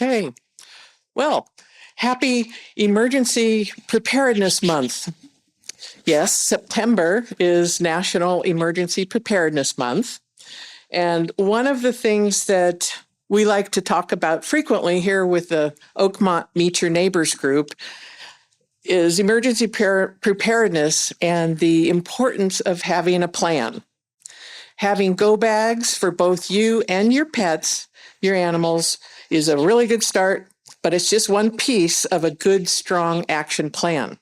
Okay. Well, happy Emergency Preparedness Month. Yes, September is National Emergency Preparedness Month. And one of the things that we like to talk about frequently here with the Oakmont Meet Your Neighbors group is emergency preparedness and the importance of having a plan. Having go bags for both you and your pets, your animals, is a really good start, but it's just one piece of a good, strong action plan.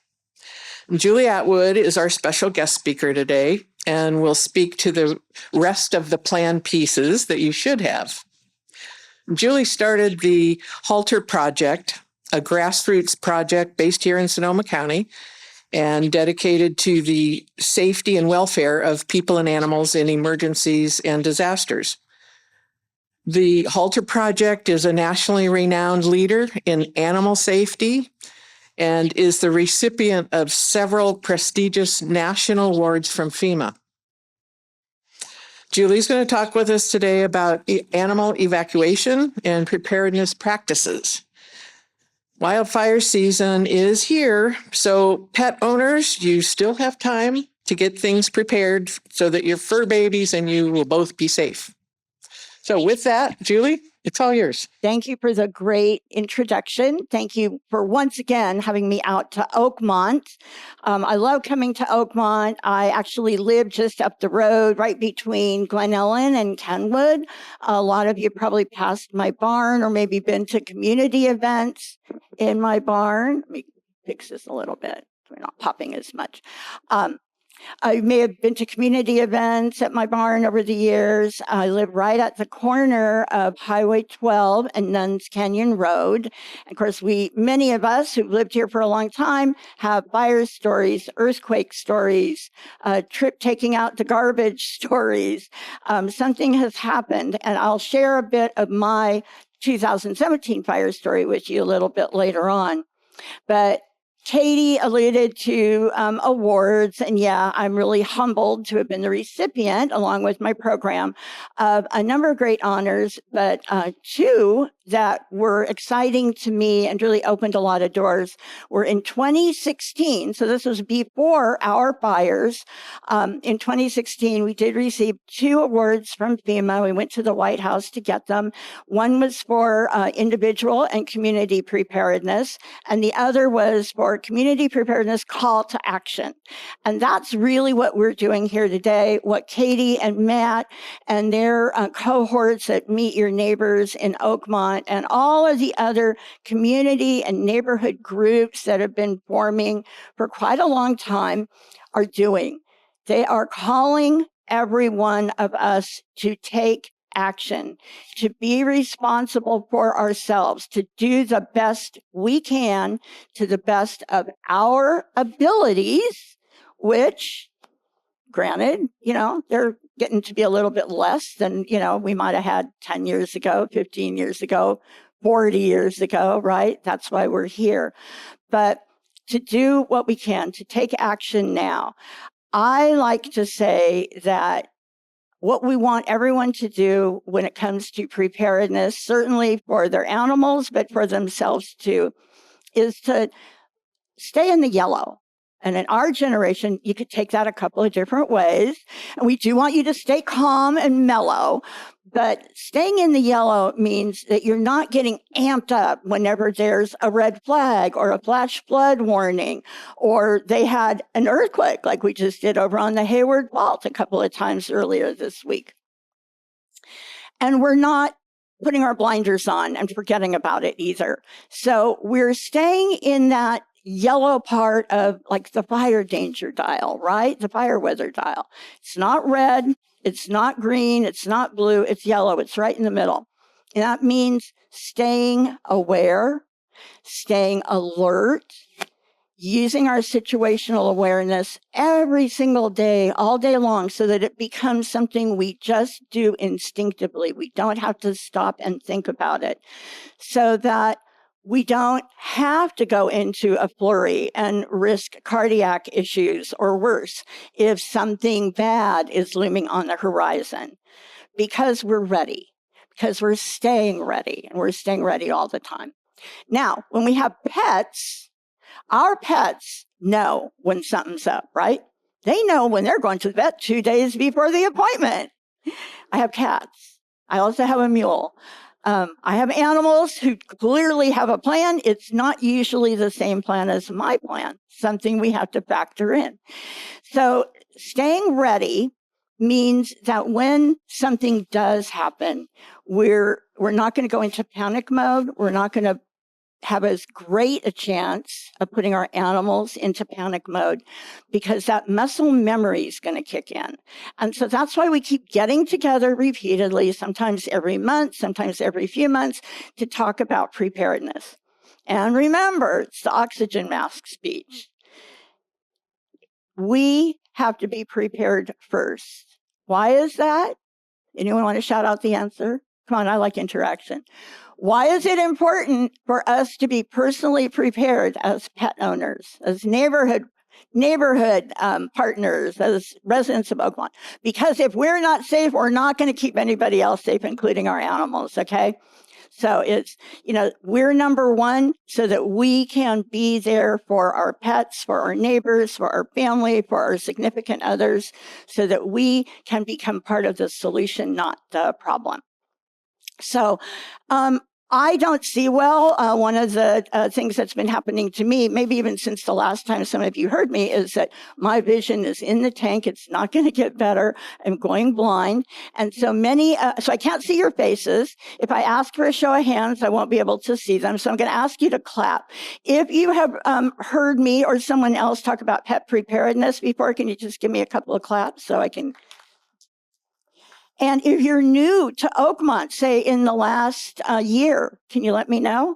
Julie Atwood is our special guest speaker today, and will speak to the rest of the plan pieces that you should have. Julie started the HALTER Project, a grassroots project based here in Sonoma County and dedicated to the safety and welfare of people and animals in emergencies and disasters. The HALTER Project is a nationally renowned leader in animal safety and is the recipient of several prestigious national awards from FEMA. Julie's going to talk with us today about animal evacuation and preparedness practices. Wildfire season is here, so pet owners, you still have time to get things prepared so that your fur babies and you will both be safe. So with that, Julie, it's all yours. Thank you for the great introduction. Thank you for once again having me out to Oakmont. I love coming to Oakmont. I actually live just up the road, right between Glen Ellen and Kenwood. A lot of you probably passed my barn or maybe been to community events in my barn. Let me fix this a little bit. We're not popping as much. I may have been to community events at my barn over the years. I live right at the corner of Highway 12 and Nuns Canyon Road. Of course, many of us who've lived here for a long time have fire stories, earthquake stories, trip taking out the garbage stories. Something has happened, and I'll share a bit of my 2017 fire story with you a little bit later on. But Katie alluded to awards, and yeah, I'm really humbled to have been the recipient, along with my program, of a number of great honors, but two that were exciting to me and really opened a lot of doors were in 2016. So this was before our fires. In 2016, we did receive 2 awards from FEMA. We went to the White House to get them. One was for individual and community preparedness, and the other was for community preparedness call to action. And that's really what we're doing here today, what Katie and Matt and their cohorts at Meet Your Neighbors in Oakmont and all of the other community and neighborhood groups that have been forming for quite a long time are doing. They are calling every one of us to take action, to be responsible for ourselves, to do the best we can to the best of our abilities, which, granted, they're getting to be a little bit less than, we might have had 10 years ago, 15 years ago, 40 years ago, right? That's why we're here. But to do what we can, to take action now. I like to say that what we want everyone to do when it comes to preparedness, certainly for their animals, but for themselves too, is to stay in the yellow. And in our generation, you could take that a couple of different ways. And we do want you to stay calm and mellow. But staying in the yellow means that you're not getting amped up whenever there's a red flag or a flash flood warning, or they had an earthquake like we just did over on the Hayward Fault a couple of times earlier this week. And we're not putting our blinders on and forgetting about it either. So we're staying in that yellow part of like the fire danger dial, right? The fire weather dial. It's not red. It's not green, it's not blue, it's yellow, it's right in the middle. And that means staying aware, staying alert, using our situational awareness every single day, all day long, so that it becomes something we just do instinctively. We don't have to stop and think about it. So that we don't have to go into a flurry and risk cardiac issues or worse if something bad is looming on the horizon, because we're ready, because we're staying ready, and we're staying ready all the time. Now, when we have pets, our pets know when something's up, right? They know when they're going to the vet 2 days before the appointment. I have cats. I also have a mule. I have animals who clearly have a plan. It's not usually the same plan as my plan, something we have to factor in. So staying ready means that when something does happen, we're not going to go into panic mode. We're not going to have as great a chance of putting our animals into panic mode, because that muscle memory is going to kick in. And so that's why we keep getting together repeatedly, sometimes every month, sometimes every few months, to talk about preparedness. And remember, it's the oxygen mask speech. We have to be prepared first. Why is that? Anyone want to shout out the answer? Come on, I like interaction. Why is it important for us to be personally prepared as pet owners, as neighborhood partners, as residents of Oakmont? Because if we're not safe, we're not going to keep anybody else safe, including our animals, okay? So it's, we're number one so that we can be there for our pets, for our neighbors, for our family, for our significant others, so that we can become part of the solution, not the problem. So I don't see well. One of the things that's been happening to me, maybe even since the last time some of you heard me, is that my vision is in the tank. It's not going to get better. I'm going blind. And so so I can't see your faces. If I ask for a show of hands, I won't be able to see them. So I'm going to ask you to clap. If you have heard me or someone else talk about pet preparedness before, can you just give me a couple of claps so I can... And if you're new to Oakmont, say in the last year, can you let me know?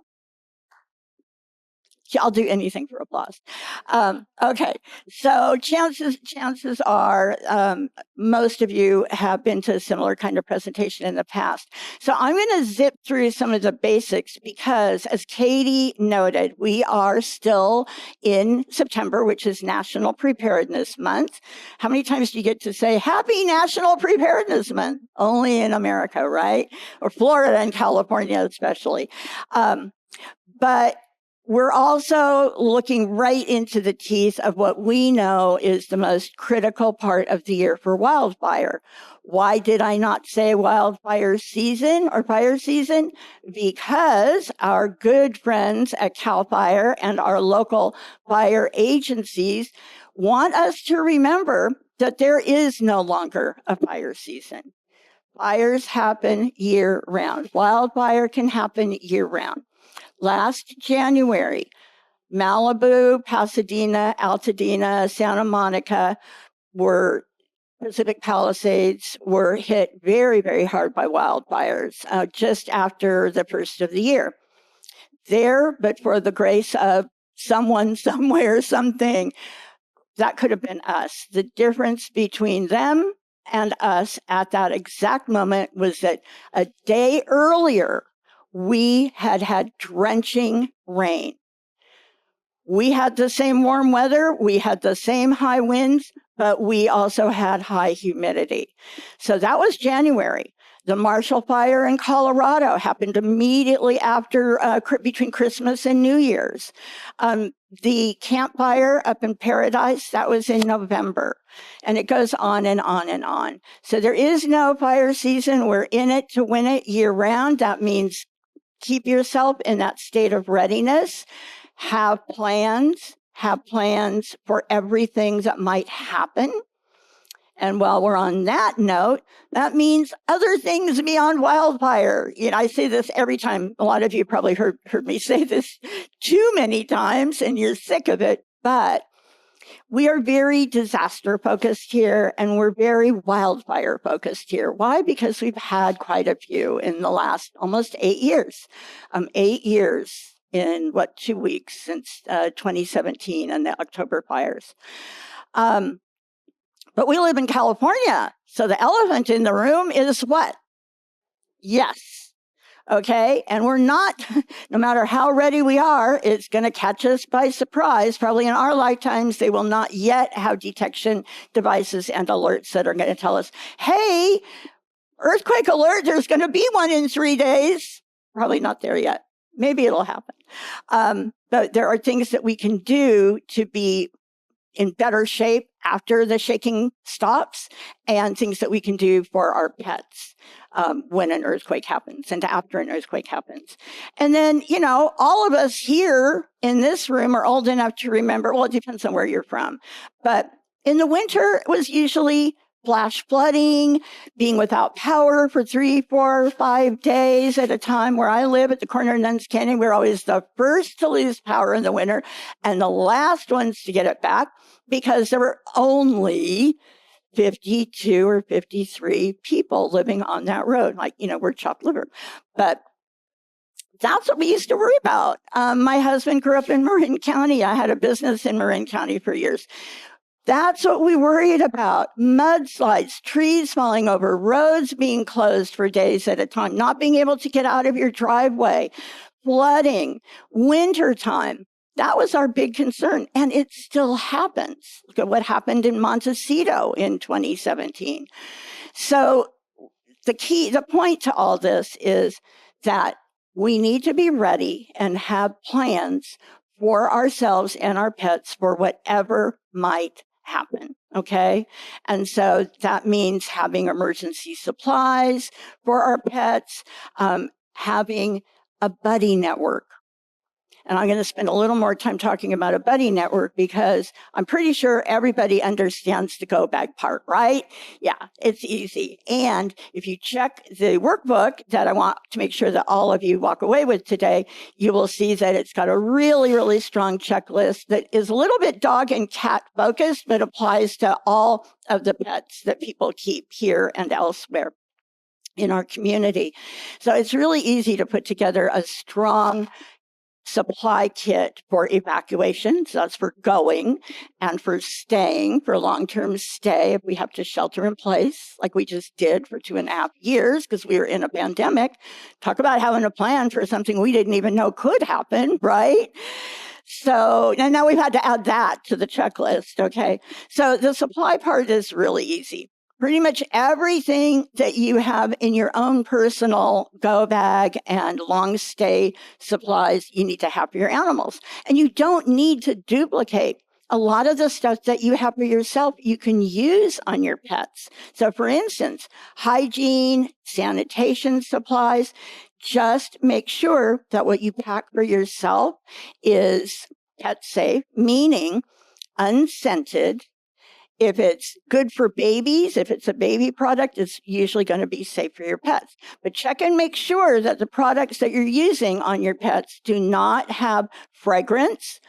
I'll do anything for applause. Okay, so chances are most of you have been to a similar kind of presentation in the past. So I'm going to zip through some of the basics because, as Katie noted, we are still in September, which is National Preparedness Month. How many times do you get to say Happy National Preparedness Month? Only in America, right? Or Florida and California especially. But we're also looking right into the teeth of what we know is the most critical part of the year for wildfire. Why did I not say wildfire season or fire season? Because our good friends at CAL FIRE and our local fire agencies want us to remember that there is no longer a fire season. Fires happen year-round. Wildfire can happen year-round. Last January, Malibu, Pasadena, Altadena, Santa Monica Pacific Palisades were hit very, very hard by wildfires just after the first of the year. There, but for the grace of someone, somewhere, something, that could have been us. The difference between them and us at that exact moment was that a day earlier, we had drenching rain. We had the same warm weather, we had the same high winds, but we also had high humidity. So that was January. The Marshall Fire in Colorado happened immediately after, between Christmas and New Year's. The Camp Fire up in Paradise, that was in November. And it goes on and on and on. So there is no fire season. We're in it to win it year round. That means keep yourself in that state of readiness. Have plans for everything that might happen. And while we're on that note, that means other things beyond wildfire. I say this every time. A lot of you probably heard me say this too many times, and you're sick of it. But we are very disaster focused here, and we're very wildfire focused here. Why? Because we've had quite a few in the last almost 8 years. 8 years in 2 weeks since 2017 and the October fires. But we live in California, so the elephant in the room is what? Yes. Okay, and we're not, no matter how ready we are, it's going to catch us by surprise. Probably in our lifetimes, they will not yet have detection devices and alerts that are going to tell us, hey, earthquake alert, there's going to be one in 3 days. Probably not there yet. Maybe it'll happen. But there are things that we can do to be in better shape after the shaking stops, and things that we can do for our pets when an earthquake happens and after an earthquake happens. And then, you know, all of us here in this room are old enough to remember, well, it depends on where you're from, but in the winter, it was usually flash flooding, being without power for 3, 4, 5 days at a time. Where I live at the corner of Nuns Canyon, we're always the first to lose power in the winter and the last ones to get it back, because there were only 52 or 53 people living on that road. Like, you know, we're chopped liver. But that's what we used to worry about. My husband grew up in Marin County. I had a business in Marin County for years. That's what we worried about. Mudslides, trees falling over, roads being closed for days at a time, not being able to get out of your driveway, flooding, wintertime. That was our big concern, and it still happens. Look at what happened in Montecito in 2017. So the point to all this is that we need to be ready and have plans for ourselves and our pets for whatever might happen, okay? And so that means having emergency supplies for our pets, having a buddy network. And I'm going to spend a little more time talking about a buddy network because I'm pretty sure everybody understands the go bag part, right? Yeah, it's easy. And if you check the workbook that I want to make sure that all of you walk away with today, you will see that it's got a really, really strong checklist that is a little bit dog and cat focused, but applies to all of the pets that people keep here and elsewhere in our community. So it's really easy to put together a strong supply kit for evacuations. That's for going, and for staying, for long-term stay if we have to shelter in place like we just did for 2.5 years because we were in a pandemic. Talk about having a plan for something we didn't even know could happen, right? So, and now we've had to add that to the checklist, okay? So the supply part is really easy. Pretty much everything that you have in your own personal go bag and long stay supplies, you need to have for your animals. And you don't need to duplicate. A lot of the stuff that you have for yourself, you can use on your pets. So for instance, hygiene, sanitation supplies, just make sure that what you pack for yourself is pet safe, meaning unscented. If it's good for babies, if it's a baby product, it's usually going to be safe for your pets. But check and make sure that the products that you're using on your pets do not have fragrance,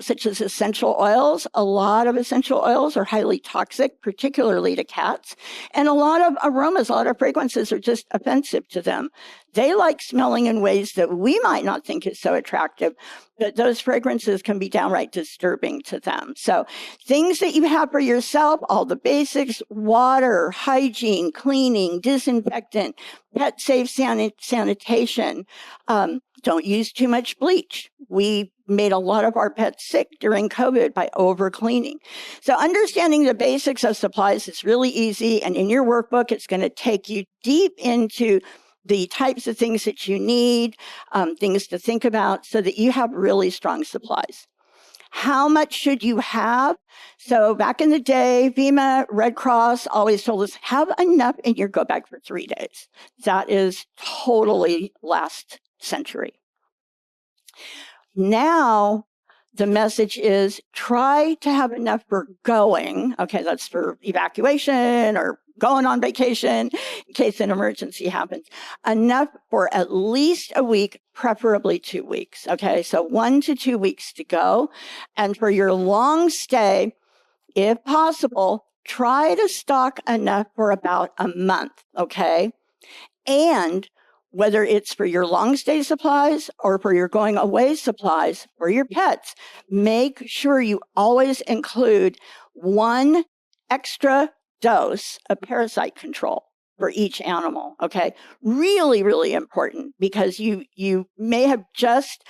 such as essential oils. A lot of essential oils are highly toxic, particularly to cats. And a lot of aromas, a lot of fragrances are just offensive to them. They like smelling in ways that we might not think is so attractive, but those fragrances can be downright disturbing to them. So things that you have for yourself, all the basics: water, hygiene, cleaning, disinfectant, pet safe sanitation. Don't use too much bleach. We made a lot of our pets sick during COVID by over cleaning. So understanding the basics of supplies is really easy. And in your workbook, it's going to take you deep into the types of things that you need, things to think about so that you have really strong supplies. How much should you have? So back in the day, FEMA, Red Cross always told us, have enough in your go bag for 3 days. That is totally last century. Now, the message is try to have enough for going. Okay, that's for evacuation or going on vacation in case an emergency happens. Enough for at least a week, preferably 2 weeks. Okay, so 1 to 2 weeks to go. And for your long stay, if possible, try to stock enough for about a month. Okay, and whether it's for your long stay supplies or for your going away supplies for your pets, make sure you always include 1 extra dose of parasite control for each animal, okay? Really, really important, because you may have just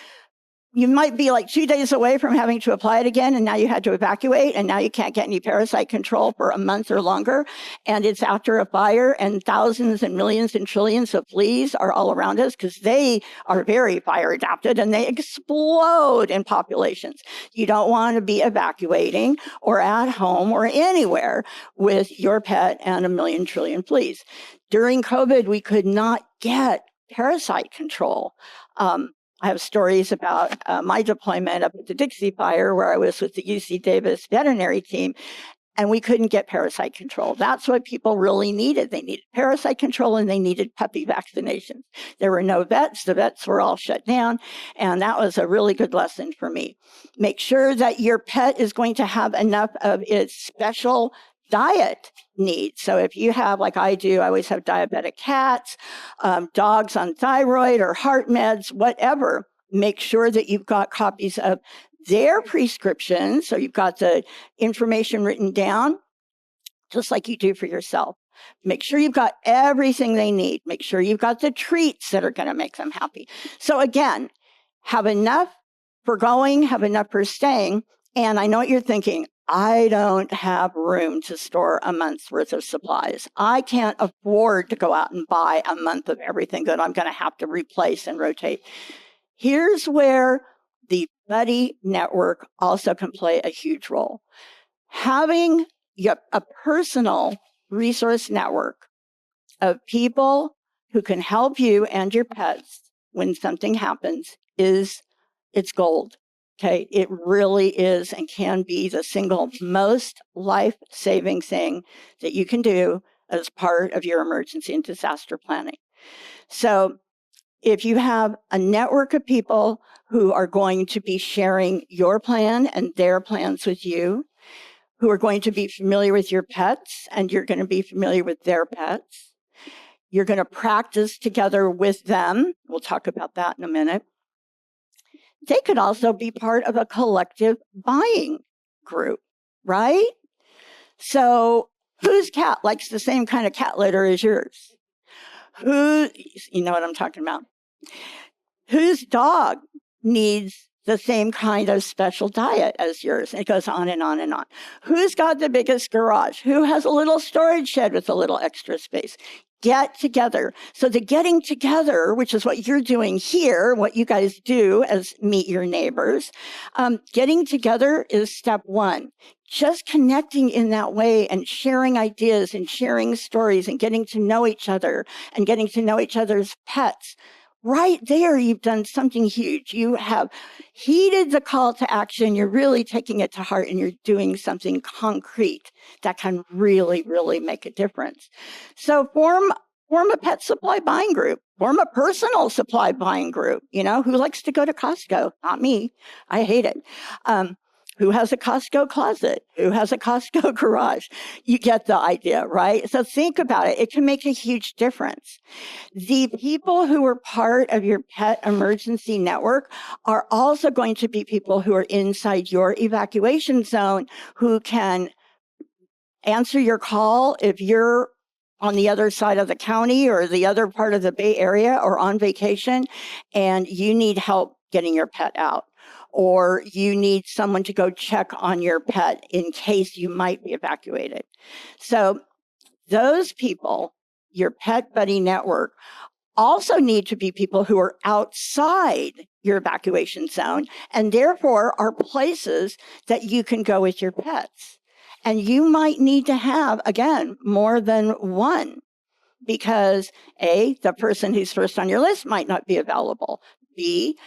you might be like 2 days away from having to apply it again, and now you had to evacuate, and now you can't get any parasite control for a month or longer, and it's after a fire, and thousands and millions and trillions of fleas are all around us because they are very fire adapted and they explode in populations. You don't want to be evacuating or at home or anywhere with your pet and a million trillion fleas. During COVID, we could not get parasite control. I have stories about my deployment up at the Dixie Fire, where I was with the UC Davis Veterinary team, and we couldn't get parasite control. That's what people really needed. They needed parasite control and they needed puppy vaccinations. There were no vets. The vets were all shut down, and that was a really good lesson for me. Make sure that your pet is going to have enough of its special diet needs. So if you have, like I do, I always have diabetic cats, dogs on thyroid or heart meds, whatever, make sure that you've got copies of their prescriptions. So you've got the information written down, just like you do for yourself. Make sure you've got everything they need. Make sure you've got the treats that are going to make them happy. So again, have enough for going, have enough for staying. And I know what you're thinking. I don't have room to store a month's worth of supplies. I can't afford to go out and buy a month of everything that I'm going to have to replace and rotate. Here's where the buddy network also can play a huge role. Having a personal resource network of people who can help you and your pets when something happens it's gold. Okay, it really is and can be the single most life-saving thing that you can do as part of your emergency and disaster planning. So if you have a network of people who are going to be sharing your plan and their plans with you, who are going to be familiar with your pets and you're going to be familiar with their pets, you're going to practice together with them. We'll talk about that in a minute. They could also be part of a collective buying group, right? So whose cat likes the same kind of cat litter as yours? You know what I'm talking about. Whose dog needs the same kind of special diet as yours? And it goes on and on and on. Who's got the biggest garage? Who has a little storage shed with a little extra space? Get together. So the getting together, which is what you're doing here, what you guys do as meet your neighbors, getting together is step one. Just connecting in that way and sharing ideas and sharing stories and getting to know each other and getting to know each other's pets. Right there, you've done something huge. You have heeded the call to action. You're really taking it to heart and you're doing something concrete that can really, really make a difference. So form a pet supply buying group, form a personal supply buying group. You know, who likes to go to Costco? Not me. I hate it. Who has a Costco closet? Who has a Costco garage? You get the idea, right? So think about it. It can make a huge difference. The people who are part of your pet emergency network are also going to be people who are inside your evacuation zone who can answer your call if you're on the other side of the county or the other part of the Bay Area or on vacation and you need help getting your pet out. Or you need someone to go check on your pet in case you might be evacuated. So those people, your pet buddy network, also need to be people who are outside your evacuation zone and therefore are places that you can go with your pets. And you might need to have, again, more than one because A, the person who's first on your list might not be available. B,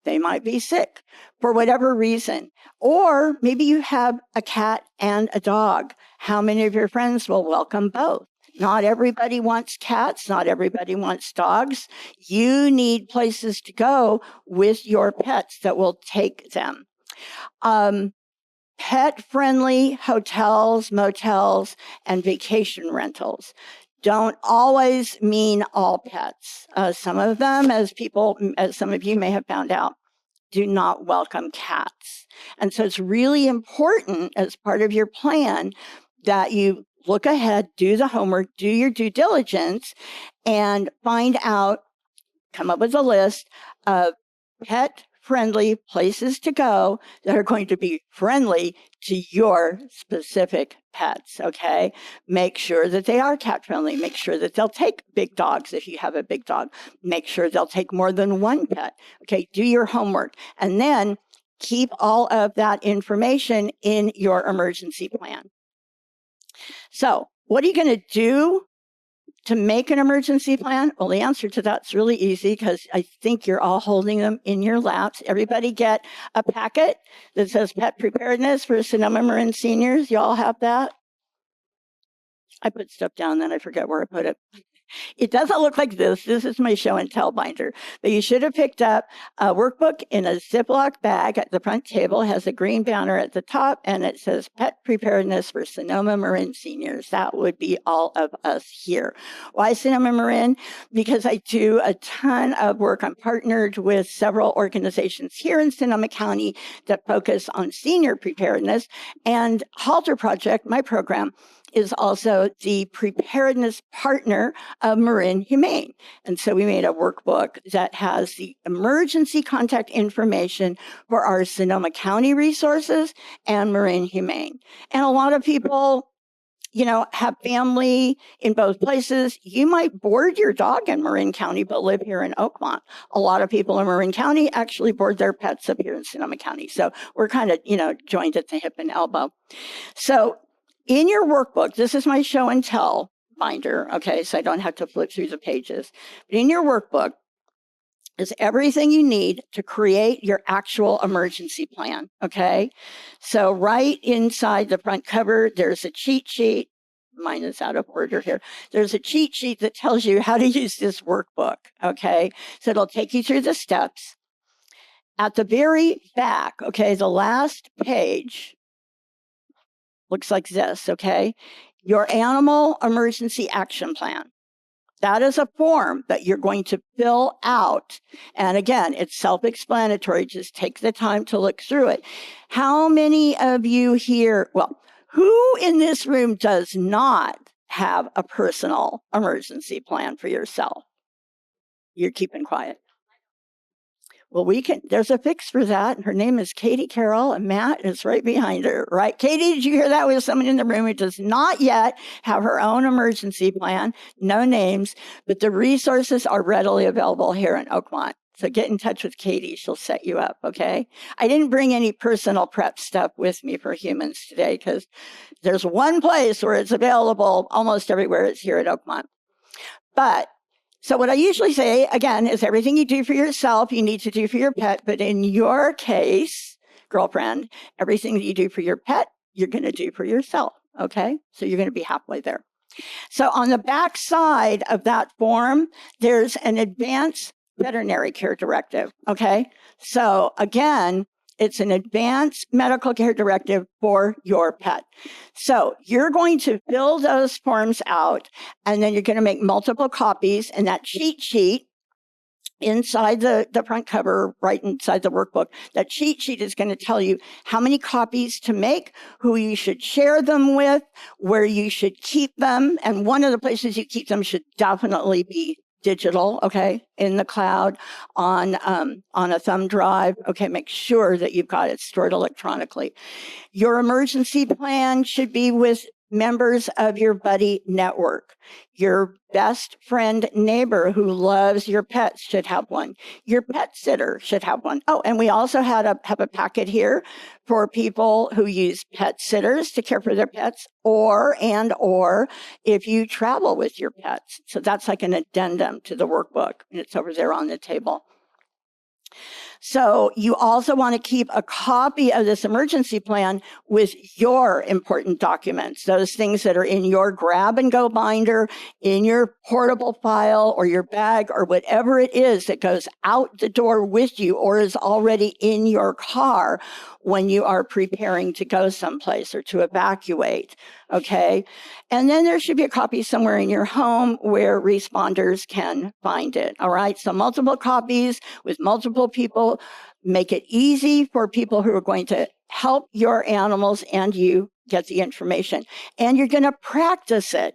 they might be sick for whatever reason. Or maybe you have a cat and a dog. How many of your friends will welcome both? Not everybody wants cats. Not everybody wants dogs. You need places to go with your pets that will take them. Pet-friendly hotels, motels, and vacation rentals don't always mean all pets. Some of them, as some of you may have found out, do not welcome cats. And so it's really important as part of your plan that you look ahead, do the homework, do your due diligence, and find out, come up with a list of pet-friendly places to go that are going to be friendly to your specific pets, okay? Make sure that they are cat-friendly. Make sure that they'll take big dogs if you have a big dog. Make sure they'll take more than one pet, okay? Do your homework. And then keep all of that information in your emergency plan. So what are you going to do to make an emergency plan? Well, the answer to that's really easy because I think you're all holding them in your laps. Everybody get a packet that says Pet Preparedness for Sonoma Marin Seniors. You all have that? I put stuff down, then I forget where I put it. It doesn't look like this. This is my show and tell binder. But you should have picked up a workbook in a Ziploc bag at the front table. It has a green banner at the top, and it says Pet Preparedness for Sonoma Marin Seniors. That would be all of us here. Why Sonoma Marin? Because I do a ton of work. I'm partnered with several organizations here in Sonoma County that focus on senior preparedness. And HALTER Project, my program, is also the preparedness partner of Marin Humane. And so we made a workbook that has the emergency contact information for our Sonoma County resources and Marin Humane. And a lot of people, have family in both places. You might board your dog in Marin County, but live here in Oakmont. A lot of people in Marin County actually board their pets up here in Sonoma County. So we're kind of, joined at the hip and elbow. So in your workbook, this is my show and tell binder, okay, so I don't have to flip through the pages. But in your workbook is everything you need to create your actual emergency plan, okay? So right inside the front cover, there's a cheat sheet. Mine is out of order here. There's a cheat sheet that tells you how to use this workbook, okay? So it'll take you through the steps. At the very back, okay, the last page, looks like this, okay? Your animal emergency action plan. That is a form that you're going to fill out. And again, it's self-explanatory. Just take the time to look through it. How many of you here, who in this room does not have a personal emergency plan for yourself? You're keeping quiet. Well, there's a fix for that. Her name is Katie Carroll, and Matt is right behind her, right? Katie, did you hear that? We have someone in the room who does not yet have her own emergency plan, no names, but the resources are readily available here in Oakmont. So get in touch with Katie. She'll set you up, okay? I didn't bring any personal prep stuff with me for humans today because there's one place where it's available almost everywhere. It's here at Oakmont. So what I usually say, again, is everything you do for yourself, you need to do for your pet. But in your case, girlfriend, everything that you do for your pet, you're going to do for yourself, okay? So you're going to be halfway there. So on the back side of that form, there's an advanced veterinary care directive, okay? So again, it's an advanced medical care directive for your pet. So you're going to fill those forms out, and then you're going to make multiple copies, and that cheat sheet inside the front cover, right inside the workbook, that cheat sheet is going to tell you how many copies to make, who you should share them with, where you should keep them, and one of the places you keep them should definitely be digital, okay, in the cloud, on a thumb drive. Okay, make sure that you've got it stored electronically. Your emergency plan should be with members of your buddy network. Your best friend neighbor who loves your pets should have one. Your pet sitter should have one. Oh, and we also have a packet here for people who use pet sitters to care for their pets, or if you travel with your pets. So that's like an addendum to the workbook, and it's over there on the table. So you also want to keep a copy of this emergency plan with your important documents, those things that are in your grab and go binder, in your portable file or your bag or whatever it is that goes out the door with you or is already in your car when you are preparing to go someplace or to evacuate, okay? And then there should be a copy somewhere in your home where responders can find it, all right? So multiple copies with multiple people make it easy for people who are going to help your animals and you get the information. And you're going to practice it.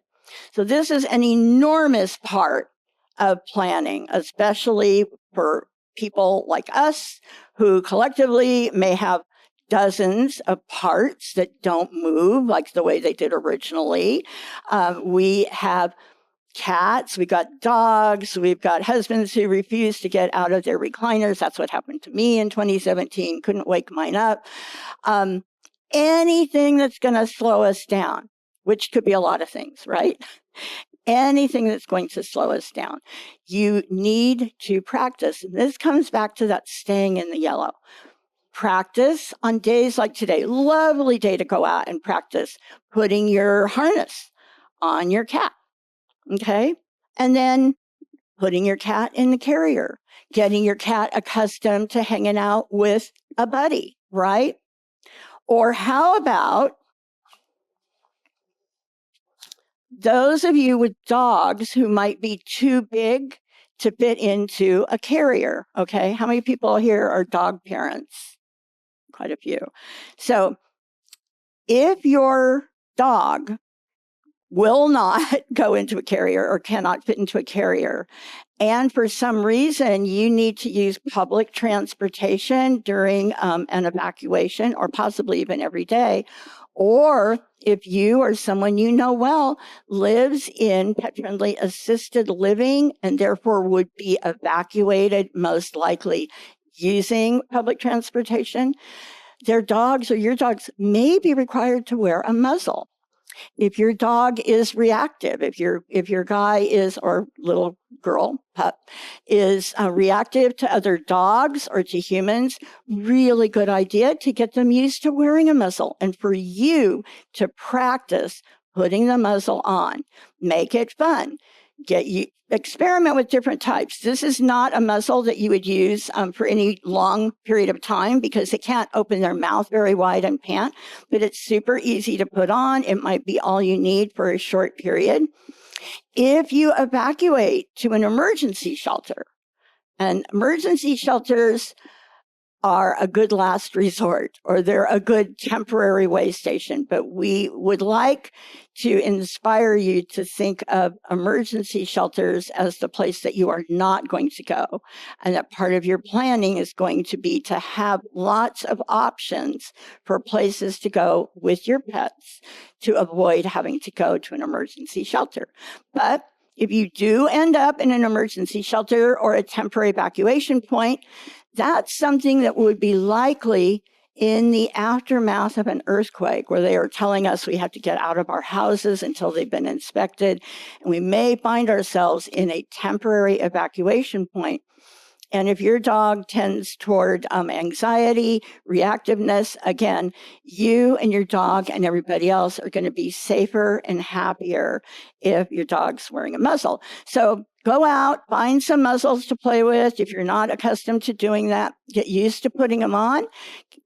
So this is an enormous part of planning, especially for people like us who collectively may have dozens of parts that don't move like the way they did originally. We have cats, we've got dogs, we've got husbands who refuse to get out of their recliners. That's what happened to me in 2017. Couldn't wake mine up. Anything that's going to slow us down, which could be a lot of things, right? Anything that's going to slow us down. You need to practice. And this comes back to that staying in the yellow. Practice on days like today. Lovely day to go out and practice putting your harness on your cat. Okay? And then putting your cat in the carrier, getting your cat accustomed to hanging out with a buddy, right? Or how about those of you with dogs who might be too big to fit into a carrier, okay? How many people here are dog parents? Quite a few. So if your dog will not go into a carrier or cannot fit into a carrier, and for some reason you need to use public transportation during an evacuation, or possibly even every day, or if you or someone you know well lives in pet-friendly assisted living and therefore would be evacuated most likely using public transportation, their dogs or your dogs may be required to wear a muzzle. If your dog is reactive, if your guy is, or little girl, pup, is reactive to other dogs or to humans, really good idea to get them used to wearing a muzzle and for you to practice putting the muzzle on. Make it fun. Experiment with different types. This is not a muzzle that you would use for any long period of time because they can't open their mouth very wide and pant, but it's super easy to put on. It might be all you need for a short period. If you evacuate to an emergency shelter, and emergency shelters are a good last resort, or they're a good temporary way station. But we would like to inspire you to think of emergency shelters as the place that you are not going to go. And that part of your planning is going to be to have lots of options for places to go with your pets to avoid having to go to an emergency shelter. But if you do end up in an emergency shelter or a temporary evacuation point, that's something that would be likely in the aftermath of an earthquake, where they are telling us we have to get out of our houses until they've been inspected. And we may find ourselves in a temporary evacuation point. And if your dog tends toward anxiety, reactiveness, again, you and your dog and everybody else are going to be safer and happier if your dog's wearing a muzzle. So go out, find some muzzles to play with. If you're not accustomed to doing that, get used to putting them on.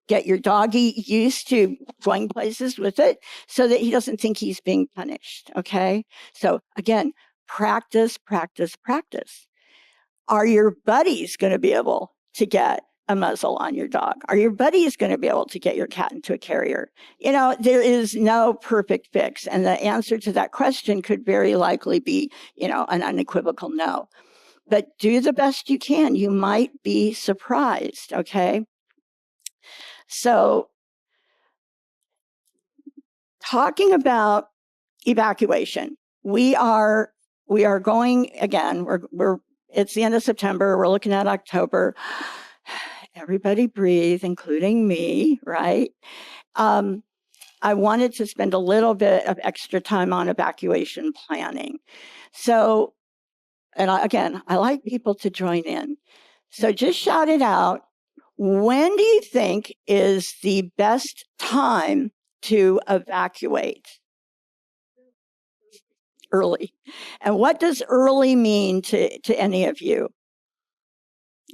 Get your doggy used to going places with it so that he doesn't think he's being punished, okay? So again, practice, practice, practice. Are your buddies going to be able to get a muzzle on your dog? Are your buddies going to be able to get your cat into a carrier? You know, there is no perfect fix. And the answer to that question could very likely be, you know, an unequivocal no. But do the best you can. You might be surprised, okay? So talking about evacuation, we are going again, it's the end of September. We're looking at October. Everybody breathe, including me, right? I wanted to spend a little bit of extra time on evacuation planning. So, and I like people to join in. So just shout it out. When do you think is the best time to evacuate? Early. And what does early mean to any of you?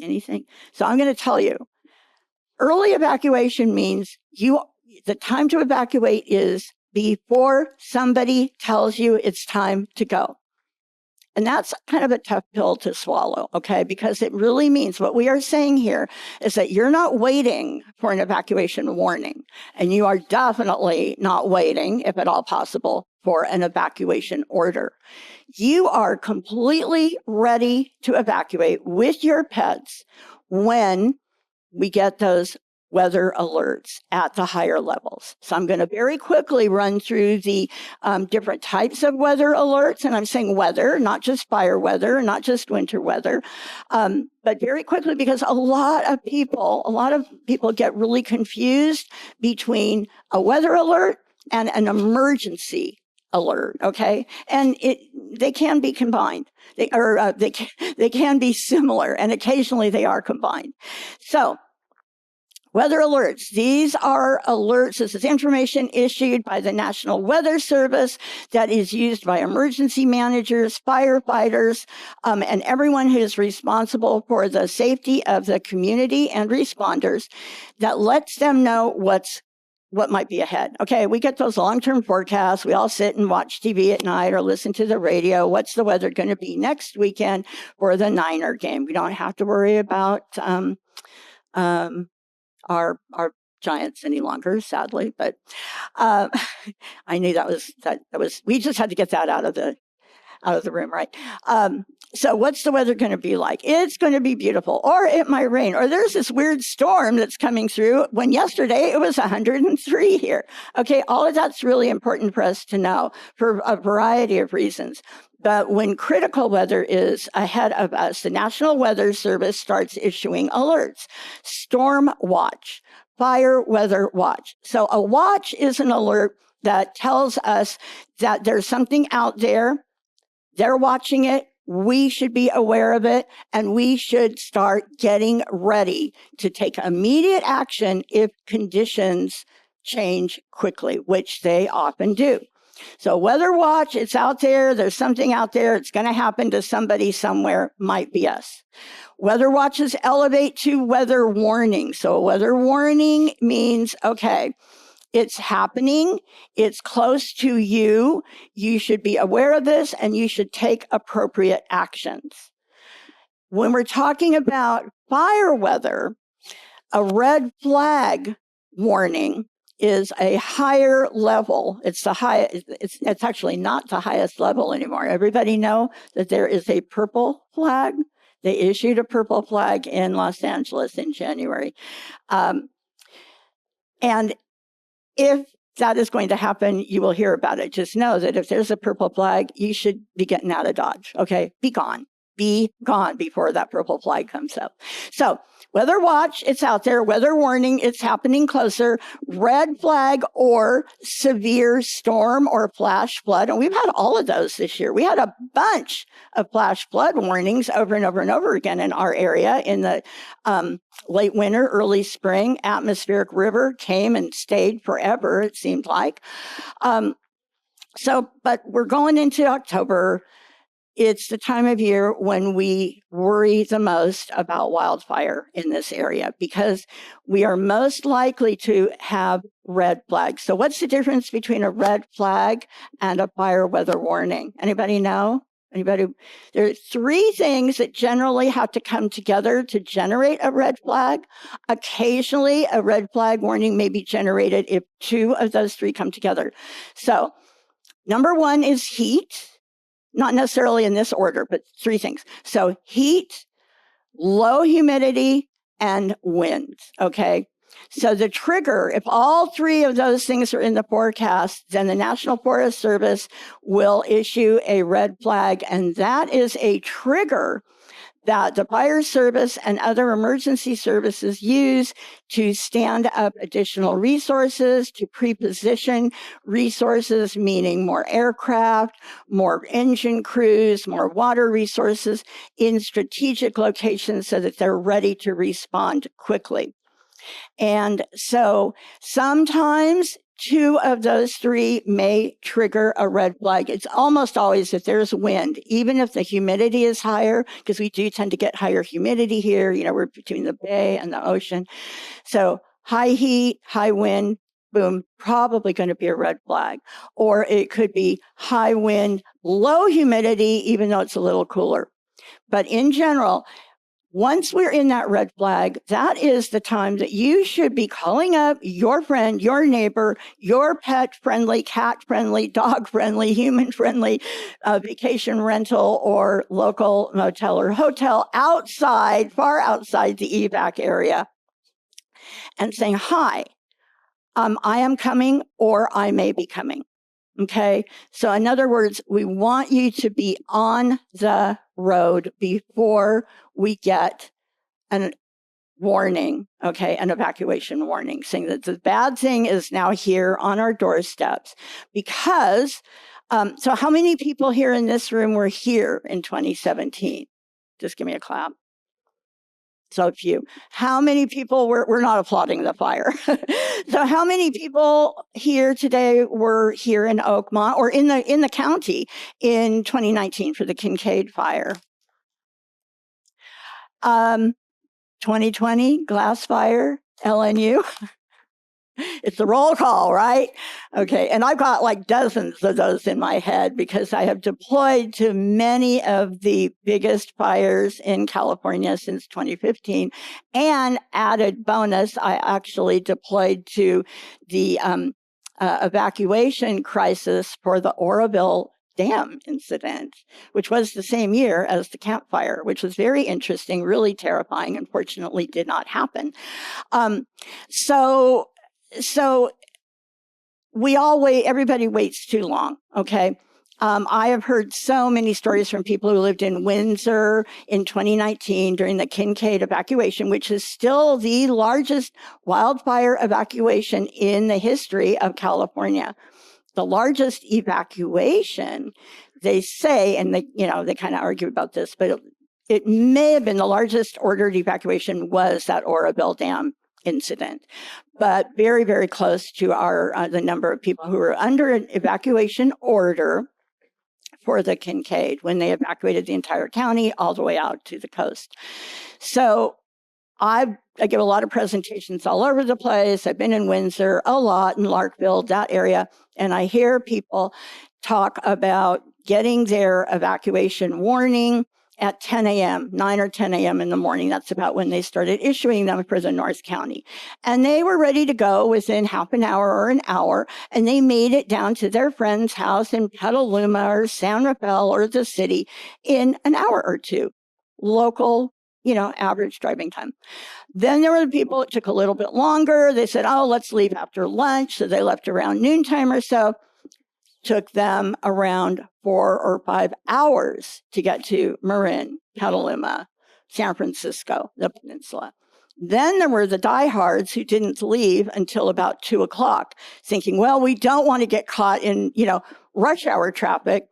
Anything? So I'm going to tell you. Early evacuation means the time to evacuate is before somebody tells you it's time to go. And that's kind of a tough pill to swallow, okay? Because it really means what we are saying here is that you're not waiting for an evacuation warning. And you are definitely not waiting, if at all possible, for an evacuation order. You are completely ready to evacuate with your pets when we get those weather alerts at the higher levels. So I'm going to very quickly run through the different types of weather alerts. And I'm saying weather, not just fire weather, not just winter weather, but very quickly, because a lot of people get really confused between a weather alert and an emergency alert. Okay. And they can be combined. They can be similar, and occasionally they are combined. So weather alerts. These are alerts. This is information issued by the National Weather Service that is used by emergency managers, firefighters, and everyone who is responsible for the safety of the community and responders, that lets them know what might be ahead. Okay, we get those long-term forecasts. We all sit and watch TV at night or listen to the radio. What's the weather going to be next weekend for the Niner game? We don't have to worry about our Giants any longer, sadly. But I knew that was. We just had to get that out of the room, right? So what's the weather going to be like? It's going to be beautiful, or it might rain, or there's this weird storm that's coming through when yesterday it was 103 here. Okay, all of that's really important for us to know for a variety of reasons. But when critical weather is ahead of us, the National Weather Service starts issuing alerts. Storm watch, fire weather watch. So a watch is an alert that tells us that there's something out there. They're watching it. We should be aware of it, and we should start getting ready to take immediate action if conditions change quickly, which they often do. So weather watch, it's out there. There's something out there. It's going to happen to somebody somewhere, might be us. Weather watches elevate to weather warning. So a weather warning means, okay, it's happening. It's close to you. You should be aware of this, and you should take appropriate actions. When we're talking about fire weather, a red flag warning is a higher level. It's the high. It's actually not the highest level anymore. Everybody know that there is a purple flag. They issued a purple flag in Los Angeles in January, and if that is going to happen, you will hear about it. Just know that if there's a purple flag, you should be getting out of Dodge. Okay, be gone. Be gone before that purple flag comes up. So weather watch, it's out there. Weather warning, it's happening closer. Red flag or severe storm or flash flood. And we've had all of those this year. We had a bunch of flash flood warnings over and over and over again in our area in the late winter, early spring. Atmospheric river came and stayed forever, it seemed like. But we're going into October. It's the time of year when we worry the most about wildfire in this area, because we are most likely to have red flags. So what's the difference between a red flag and a fire weather warning? Anybody know? Anybody? There are three things that generally have to come together to generate a red flag. Occasionally, a red flag warning may be generated if two of those three come together. So number one is heat. Not necessarily in this order, but three things. So heat, low humidity, and winds, okay? So the trigger, if all three of those things are in the forecast, then the National Forest Service will issue a red flag, and that is a trigger that the fire service and other emergency services use to stand up additional resources, to pre-position resources, meaning more aircraft, more engine crews, more water resources in strategic locations so that they're ready to respond quickly. And so sometimes two of those three may trigger a red flag. It's almost always if there's wind, even if the humidity is higher, because we do tend to get higher humidity here. You know, we're between the bay and the ocean. So high heat, high wind, boom, probably going to be a red flag. Or it could be high wind, low humidity, even though it's a little cooler. But in general, Once we're in that red flag, that is the time that you should be calling up your friend, your neighbor, your pet-friendly, cat-friendly, dog-friendly, human-friendly vacation rental or local motel or hotel outside, far outside the evac area, and saying, hi, I am coming or I may be coming. Okay. So in other words, we want you to be on the road before we get an warning, okay, an evacuation warning, saying that the bad thing is now here on our doorsteps. Because, so how many people here in this room were here in 2017? Just give me a clap. So few. How many people we're not applauding the fire. So how many people here today were here in Oakmont or in the county in 2019 for the Kincaid fire? 2020 glass fire, LNU. It's a roll call, right? Okay. And I've got like dozens of those in my head because I have deployed to many of the biggest fires in California since 2015. And added bonus, I actually deployed to the evacuation crisis for the Oroville Dam incident, which was the same year as the Camp Fire, which was very interesting, really terrifying. Unfortunately, did not happen. So we all wait, everybody waits too long, okay? I have heard so many stories from people who lived in Windsor in 2019 during the Kincaid evacuation, which is still the largest wildfire evacuation in the history of California. The largest evacuation, they say, and they kind of argue about this, but it may have been the largest ordered evacuation was that Oroville Dam incident, but very, very close to the number of people who were under an evacuation order for the Kincaid when they evacuated the entire county all the way out to the coast. So I give a lot of presentations all over the place. I've been in Windsor a lot, in Larkville, that area, and I hear people talk about getting their evacuation warning at 10 a.m., 9 or 10 a.m. in the morning. That's about when they started issuing them for the North County. And they were ready to go within half an hour or an hour, and they made it down to their friend's house in Petaluma or San Rafael or the city in an hour or two. Local, average driving time. Then there were the people, it took a little bit longer. They said, oh, let's leave after lunch. So they left around noontime or so. Took them around 4 or 5 hours to get to Marin, Petaluma, San Francisco, the peninsula. Then there were the diehards who didn't leave until about 2 o'clock, thinking, well, we don't want to get caught in, rush hour traffic.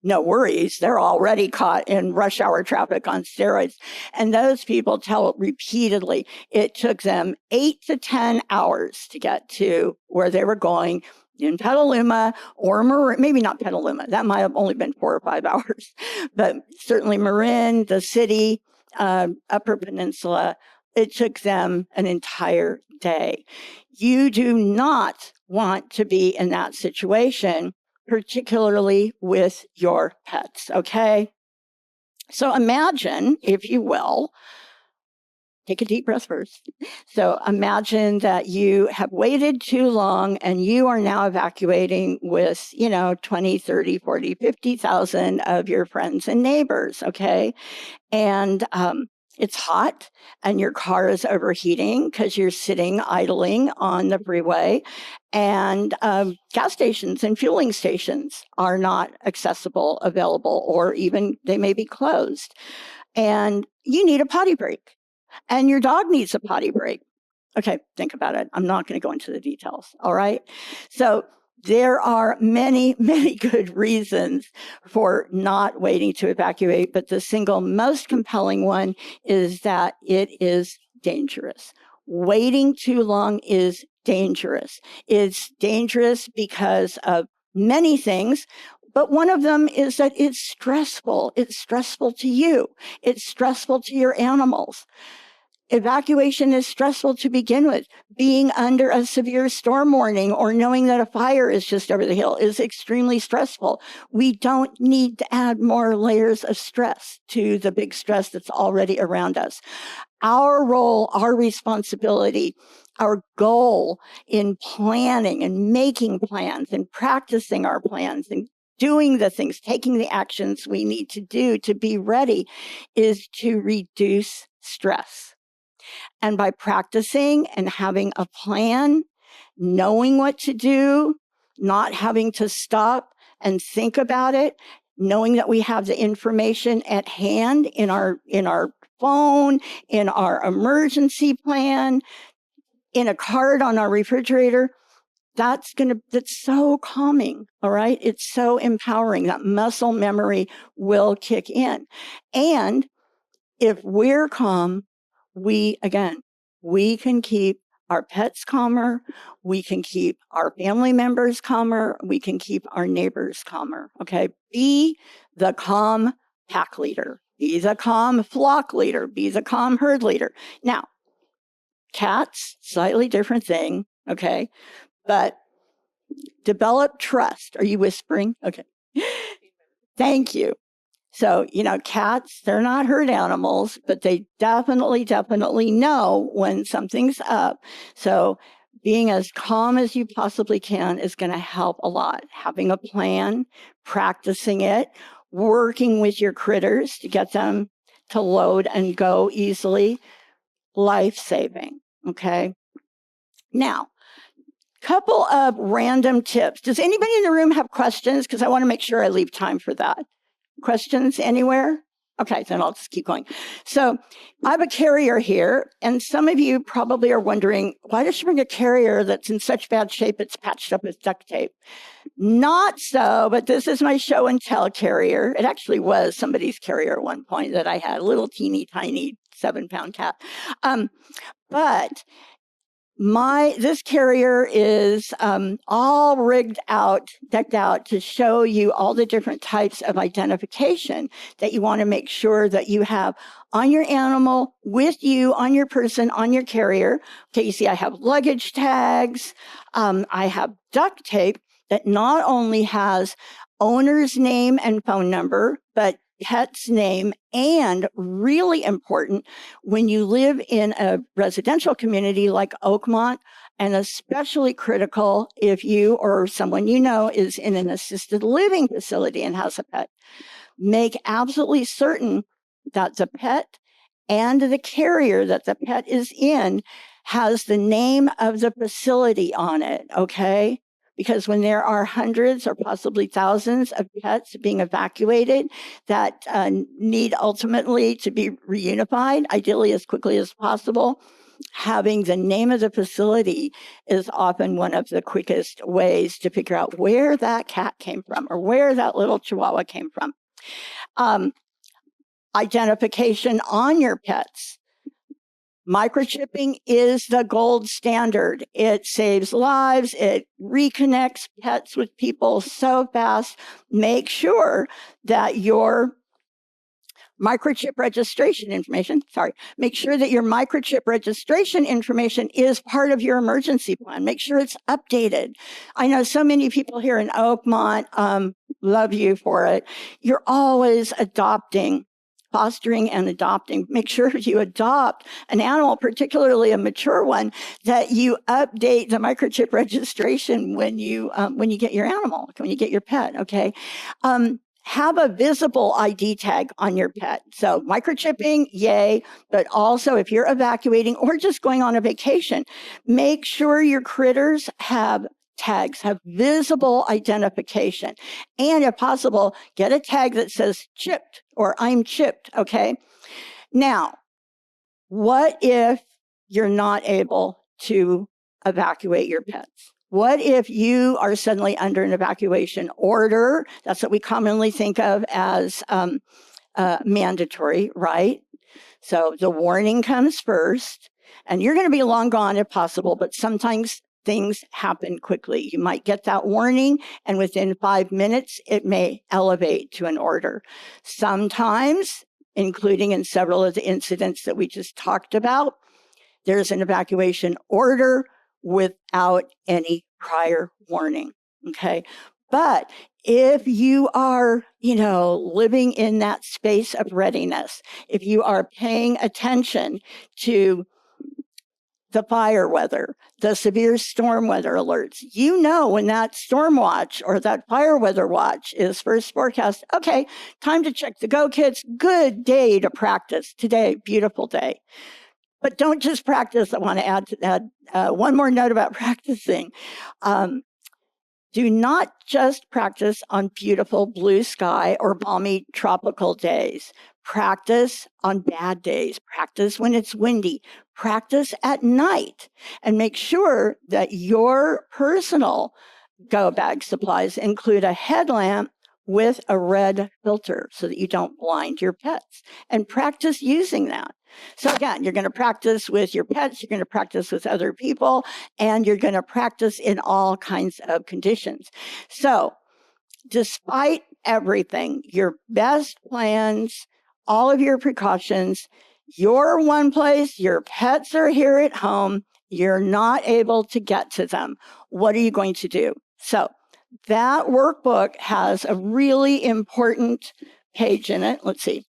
No worries, they're already caught in rush hour traffic on steroids. And those people tell repeatedly it took them 8 to 10 hours to get to where they were going in Petaluma or Marin, maybe not Petaluma, that might have only been 4 or 5 hours, but certainly Marin, the city, Upper Peninsula, it took them an entire day. You do not want to be in that situation, particularly with your pets, okay? So imagine, if you will, take a deep breath first. So imagine that you have waited too long and you are now evacuating with, 20, 30, 40, 50,000 of your friends and neighbors, okay? And it's hot and your car is overheating because you're sitting idling on the freeway, and gas stations and fueling stations are not accessible, available, or even they may be closed. And you need a potty break. And your dog needs a potty break. Okay, think about it. I'm not going to go into the details. All right. So there are many, many good reasons for not waiting to evacuate, but the single most compelling one is that it is dangerous. Waiting too long is dangerous. It's dangerous because of many things. But one of them is that it's stressful. It's stressful to you. It's stressful to your animals. Evacuation is stressful to begin with. Being under a severe storm warning or knowing that a fire is just over the hill is extremely stressful. We don't need to add more layers of stress to the big stress that's already around us. Our role, our responsibility, our goal in planning and making plans and practicing our plans and doing the things, taking the actions we need to do to be ready is to reduce stress. And by practicing and having a plan, knowing what to do, not having to stop and think about it, knowing that we have the information at hand in our phone, in our emergency plan, in a card on our refrigerator, that's so calming. All right. It's so empowering. That muscle memory will kick in. And if we're calm, we can keep our pets calmer. We can keep our family members calmer. We can keep our neighbors calmer. Okay. Be the calm pack leader. Be the calm flock leader. Be the calm herd leader. Now, cats, slightly different thing. Okay. But develop trust. Are you whispering? Okay. Thank you. So, cats, they're not herd animals, but they definitely know when something's up. So being as calm as you possibly can is going to help a lot. Having a plan, practicing it, working with your critters to get them to load and go easily, life-saving, okay? Now, couple of random tips. Does anybody in the room have questions? Because I want to make sure I leave time for that. Questions anywhere? Okay, then I'll just keep going. So I have a carrier here, and some of you probably are wondering, why does she bring a carrier that's in such bad shape it's patched up with duct tape? Not so, but this is my show and tell carrier. It actually was somebody's carrier at one point that I had, a little teeny tiny 7-pound cat. But this carrier is all rigged out, decked out to show you all the different types of identification that you want to make sure that you have on your animal, with you, on your person, on your carrier. Okay, you see I have luggage tags. I have duct tape that not only has owner's name and phone number, but pet's name, and really important when you live in a residential community like Oakmont, and especially critical if you or someone you know is in an assisted living facility and has a pet. Make absolutely certain that the pet and the carrier that the pet is in has the name of the facility on it, okay? Because when there are hundreds or possibly thousands of pets being evacuated that need ultimately to be reunified, ideally as quickly as possible, having the name of the facility is often one of the quickest ways to figure out where that cat came from or where that little chihuahua came from. Identification on your pets. Microchipping is the gold standard. It saves lives. It reconnects pets with people so fast. Make sure that your microchip registration information is part of your emergency plan. Make sure it's updated. I know so many people here in Oakmont love you for it. You're always fostering and adopting. Make sure you adopt an animal, particularly a mature one, that you update the microchip registration when you get your animal, when you get your pet, okay? Have a visible ID tag on your pet. So microchipping, yay, but also if you're evacuating or just going on a vacation, make sure your critters have tags, have visible identification. And if possible, get a tag that says chipped or I'm chipped, okay? Now, what if you're not able to evacuate your pets? What if you are suddenly under an evacuation order? That's what we commonly think of as mandatory, right? So the warning comes first, and you're going to be long gone if possible, but sometimes things happen quickly. You might get that warning, and within 5 minutes, it may elevate to an order. Sometimes including in several of the incidents that we just talked about. There's an evacuation order without any prior warning, okay? But if you are, living in that space of readiness, if you are paying attention to the fire weather, the severe storm weather alerts, when that storm watch or that fire weather watch is first forecast, okay, time to check the go kits. Good day to practice today, beautiful day. But don't just practice. I want to add to that one more note about practicing. Do not just practice on beautiful blue sky or balmy tropical days. Practice on bad days. Practice when it's windy. Practice at night. And make sure that your personal go bag supplies include a headlamp with a red filter so that you don't blind your pets. And practice using that. So again, you're going to practice with your pets, you're going to practice with other people, and you're going to practice in all kinds of conditions. So despite everything, your best plans, all of your precautions, you're one place, your pets are here at home, you're not able to get to them. What are you going to do? So that workbook has a really important page in it. Let's see.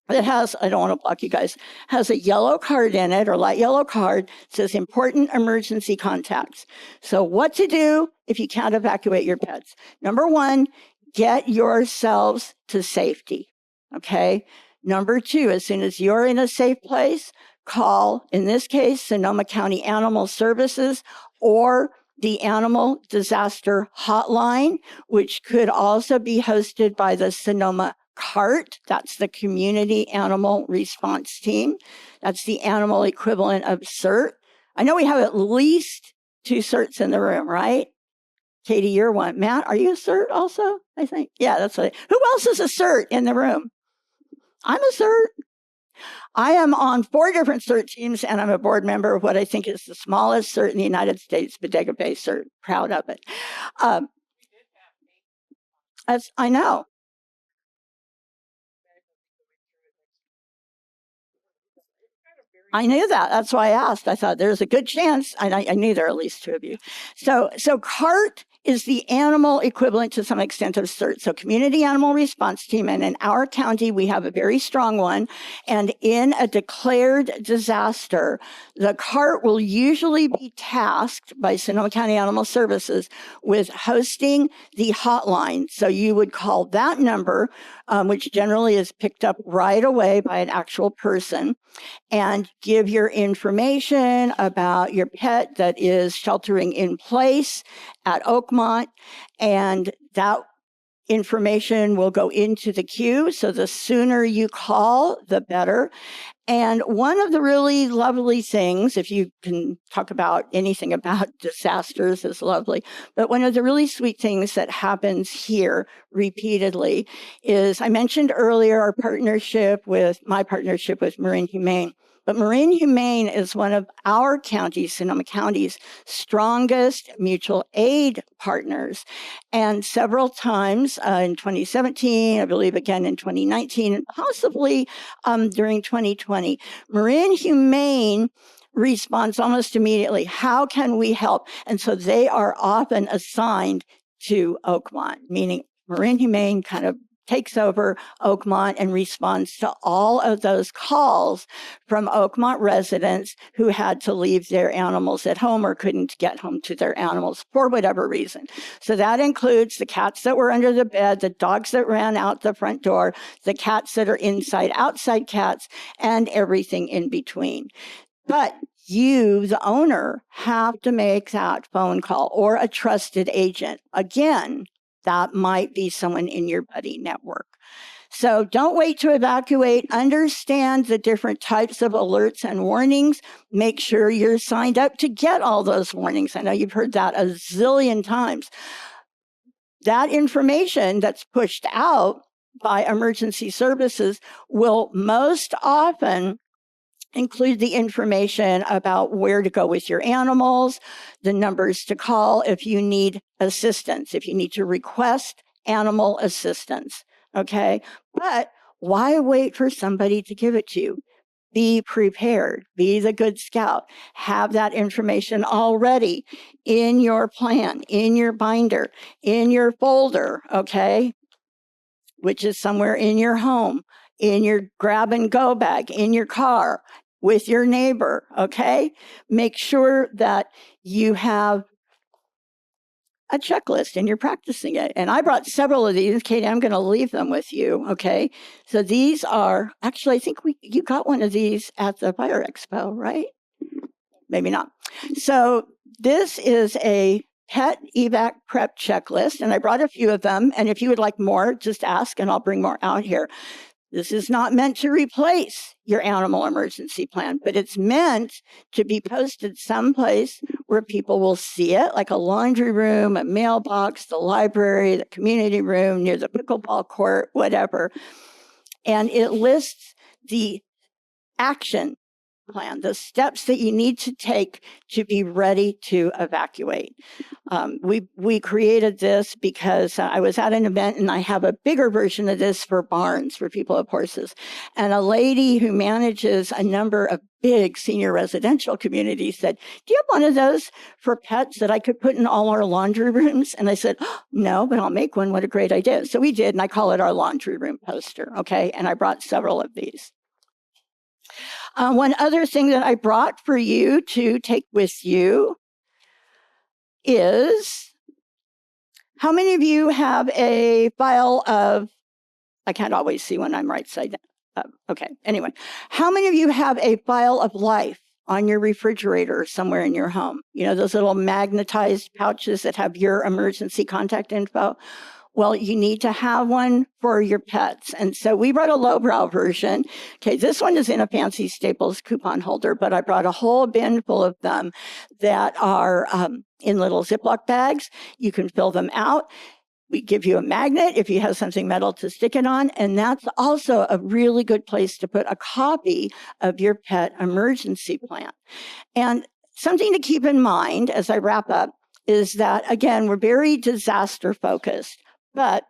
It has, I don't want to block you guys, has a yellow card in it, or light yellow card, says important emergency contacts. So what to do if you can't evacuate your pets. Number one, get yourselves to safety, okay? Number two, as soon as you're in a safe place, call, in this case, Sonoma County Animal Services or the Animal Disaster Hotline, which could also be hosted by the Sonoma CART, that's the Community Animal Response Team. That's the animal equivalent of CERT. I know we have at least 2 CERTs in the room, right? Katie, you're one. Matt, are you a CERT also? I think. Yeah, that's what. Who else is a CERT in the room? I'm a CERT. I am on 4 different CERT teams, and I'm a board member of what I think is the smallest CERT in the United States, Bodega Bay CERT. Proud of it. I know. I knew that. That's why I asked. I thought there's a good chance. And I knew there are at least 2 of you. So CART is the animal equivalent to some extent of CERT. So Community Animal Response Team. And in our county, we have a very strong one. And in a declared disaster, the CART will usually be tasked by Sonoma County Animal Services with hosting the hotline. So you would call that number, which generally is picked up right away by an actual person, and give your information about your pet that is sheltering in place at Oakmont, and that information will go into the queue. So the sooner you call, the better. And one of the really lovely things, if you can talk about anything about disasters, is lovely, but one of the really sweet things that happens here repeatedly is, I mentioned earlier my partnership with Marin Humane. But Marin Humane is one of our county's, Sonoma County's, strongest mutual aid partners. And several times in 2017, I believe again in 2019, and possibly during 2020, Marin Humane responds almost immediately. How can we help? And so they are often assigned to Oakmont, meaning Marin Humane kind of takes over Oakmont and responds to all of those calls from Oakmont residents who had to leave their animals at home or couldn't get home to their animals for whatever reason. So that includes the cats that were under the bed, the dogs that ran out the front door, the cats that are inside, outside cats, and everything in between. But you, the owner, have to make that phone call, or a trusted agent. Again, that might be someone in your buddy network. So don't wait to evacuate. Understand the different types of alerts and warnings. Make sure you're signed up to get all those warnings. I know you've heard that a zillion times. That information that's pushed out by emergency services will most often include the information about where to go with your animals, the numbers to call if you need assistance, if you need to request animal assistance, okay? But Why wait for somebody to give it to you? Be prepared. Be the good scout. Have that information already in your plan, in your binder, in your folder, okay? Which is somewhere in your home, in your grab and go bag, in your car, with your neighbor, okay? Make sure that you have a checklist and you're practicing it. And I brought several of these. Katie, I'm going to leave them with you, okay? So these are, actually, I think you got one of these at the Fire Expo, right? Maybe not. So this is a pet evac prep checklist, and I brought a few of them. And if you would like more, just ask and I'll bring more out here. This is not meant to replace your animal emergency plan, but it's meant to be posted someplace where people will see it, like a laundry room, a mailbox, the library, the community room, near the pickleball court, whatever. And it lists the action plan, the steps that you need to take to be ready to evacuate. We created this because I was at an event and I have a bigger version of this for barns for people with horses. And a lady who manages a number of big senior residential communities said, do you have one of those for pets that I could put in all our laundry rooms? And I said, oh, no, but I'll make one. What a great idea. So we did, and I call it our laundry room poster, okay? And I brought several of these. One other thing that I brought for you to take with you is, how many of you have a file of, I can't always see when I'm right side up. Okay, anyway, how many of you have a file of life on your refrigerator or somewhere in your home? You know, those little magnetized pouches that have your emergency contact info? Well, you need to have one for your pets. And so we brought a lowbrow version. Okay, this one is in a fancy Staples coupon holder, but I brought a whole bin full of them that are in little Ziploc bags. You can fill them out. We give you a magnet if you have something metal to stick it on. And that's also a really good place to put a copy of your pet emergency plan. And something to keep in mind as I wrap up is that, again, we're very disaster focused. But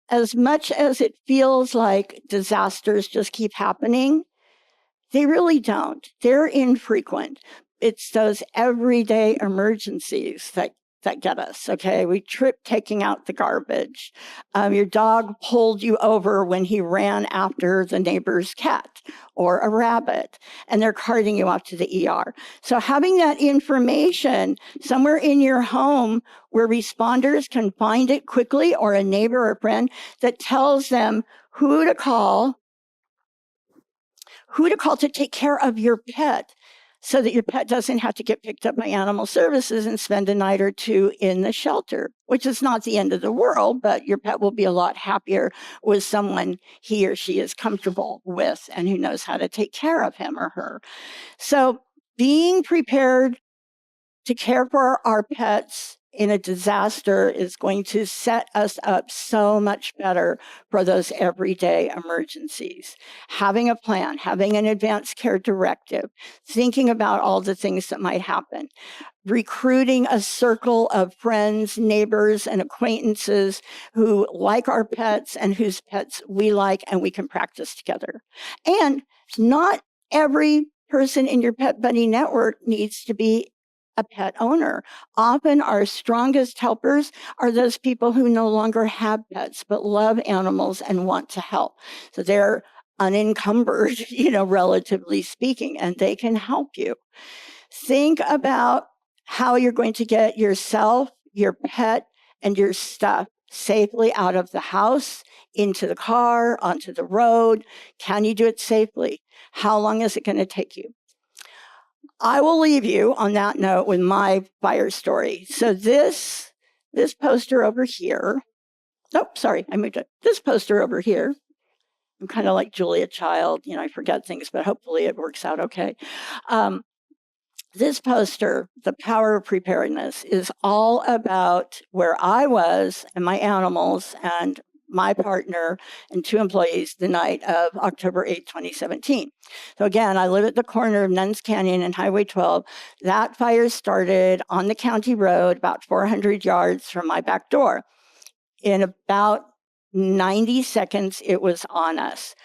as much as it feels like disasters just keep happening, they really don't. They're infrequent. It's those everyday emergencies that get us, okay? We tripped taking out the garbage. Your dog pulled you over when he ran after the neighbor's cat or a rabbit, and they're carting you off to the ER. So having that information somewhere in your home where responders can find it quickly, or a neighbor or a friend that tells them who to call to take care of your pet, so that your pet doesn't have to get picked up by animal services and spend a night or two in the shelter, which is not the end of the world, but your pet will be a lot happier with someone he or she is comfortable with and who knows how to take care of him or her. So being prepared to care for our pets in a disaster is going to set us up so much better for those everyday emergencies. Having a plan, having an advanced care directive, thinking about all the things that might happen, recruiting a circle of friends, neighbors, and acquaintances who like our pets and whose pets we like, and we can practice together. And not every person in your Pet Buddy network needs to be a pet owner. Often our strongest helpers are those people who no longer have pets but love animals and want to help. So they're unencumbered, relatively speaking, and they can help you. Think about how you're going to get yourself, your pet, and your stuff safely out of the house, into the car, onto the road. Can you do it safely? How long is it going to take you? I will leave you on that note with my fire story. So this poster over here, I moved it. This poster over here, I'm kind of like Julia Child, I forget things, but hopefully it works out okay. This poster, The Power of Preparedness, is all about where I was and my animals and my partner and 2 employees the night of October 8, 2017. So again, I live at the corner of Nuns Canyon and Highway 12. That fire started on the county road about 400 yards from my back door. In about 90 seconds, it was on us.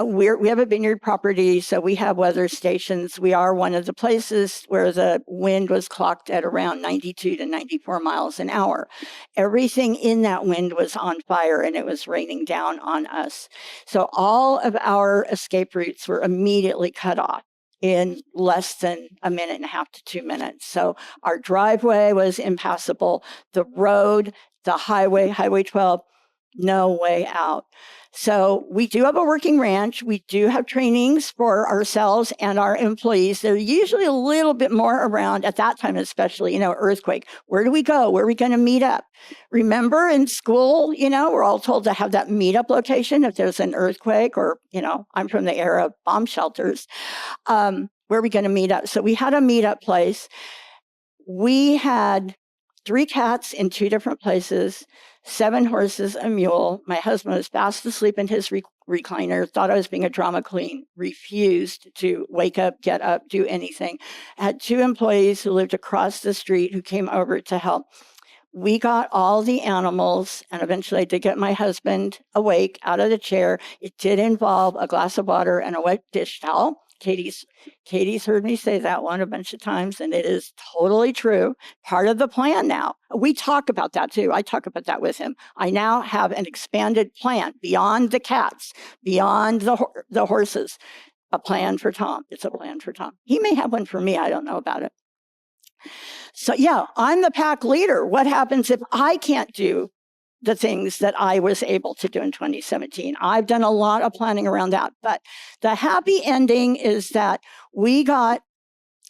We have a vineyard property, so we have weather stations. We are one of the places where the wind was clocked at around 92 to 94 miles an hour. Everything in that wind was on fire, and it was raining down on us. So all of our escape routes were immediately cut off in less than a minute and a half to 2 minutes. So our driveway was impassable. The road, the Highway 12, no way out. So we do have a working ranch. We do have trainings for ourselves and our employees. They're usually a little bit more around at that time, especially, earthquake. Where do we go? Where are we going to meet up? Remember in school, we're all told to have that meetup location if there's an earthquake or, I'm from the era of bomb shelters. Where are we going to meet up? So we had a meetup place. We had 3 cats in 2 different places, 7 horses, a mule. My husband was fast asleep in his recliner, thought I was being a drama queen, refused to wake up, get up, do anything. I had 2 employees who lived across the street who came over to help. We got all the animals, and eventually I did get my husband awake out of the chair. It did involve a glass of water and a wet dish towel. Katie's heard me say that one a bunch of times, and it is totally true. Part of the plan now. We talk about that too. I talk about that with him. I now have an expanded plan beyond the cats, beyond the horses. A plan for Tom. It's a plan for Tom. He may have one for me. I don't know about it. So yeah, I'm the pack leader. What happens if I can't do the things that I was able to do in 2017? I've done a lot of planning around that, but the happy ending is that we got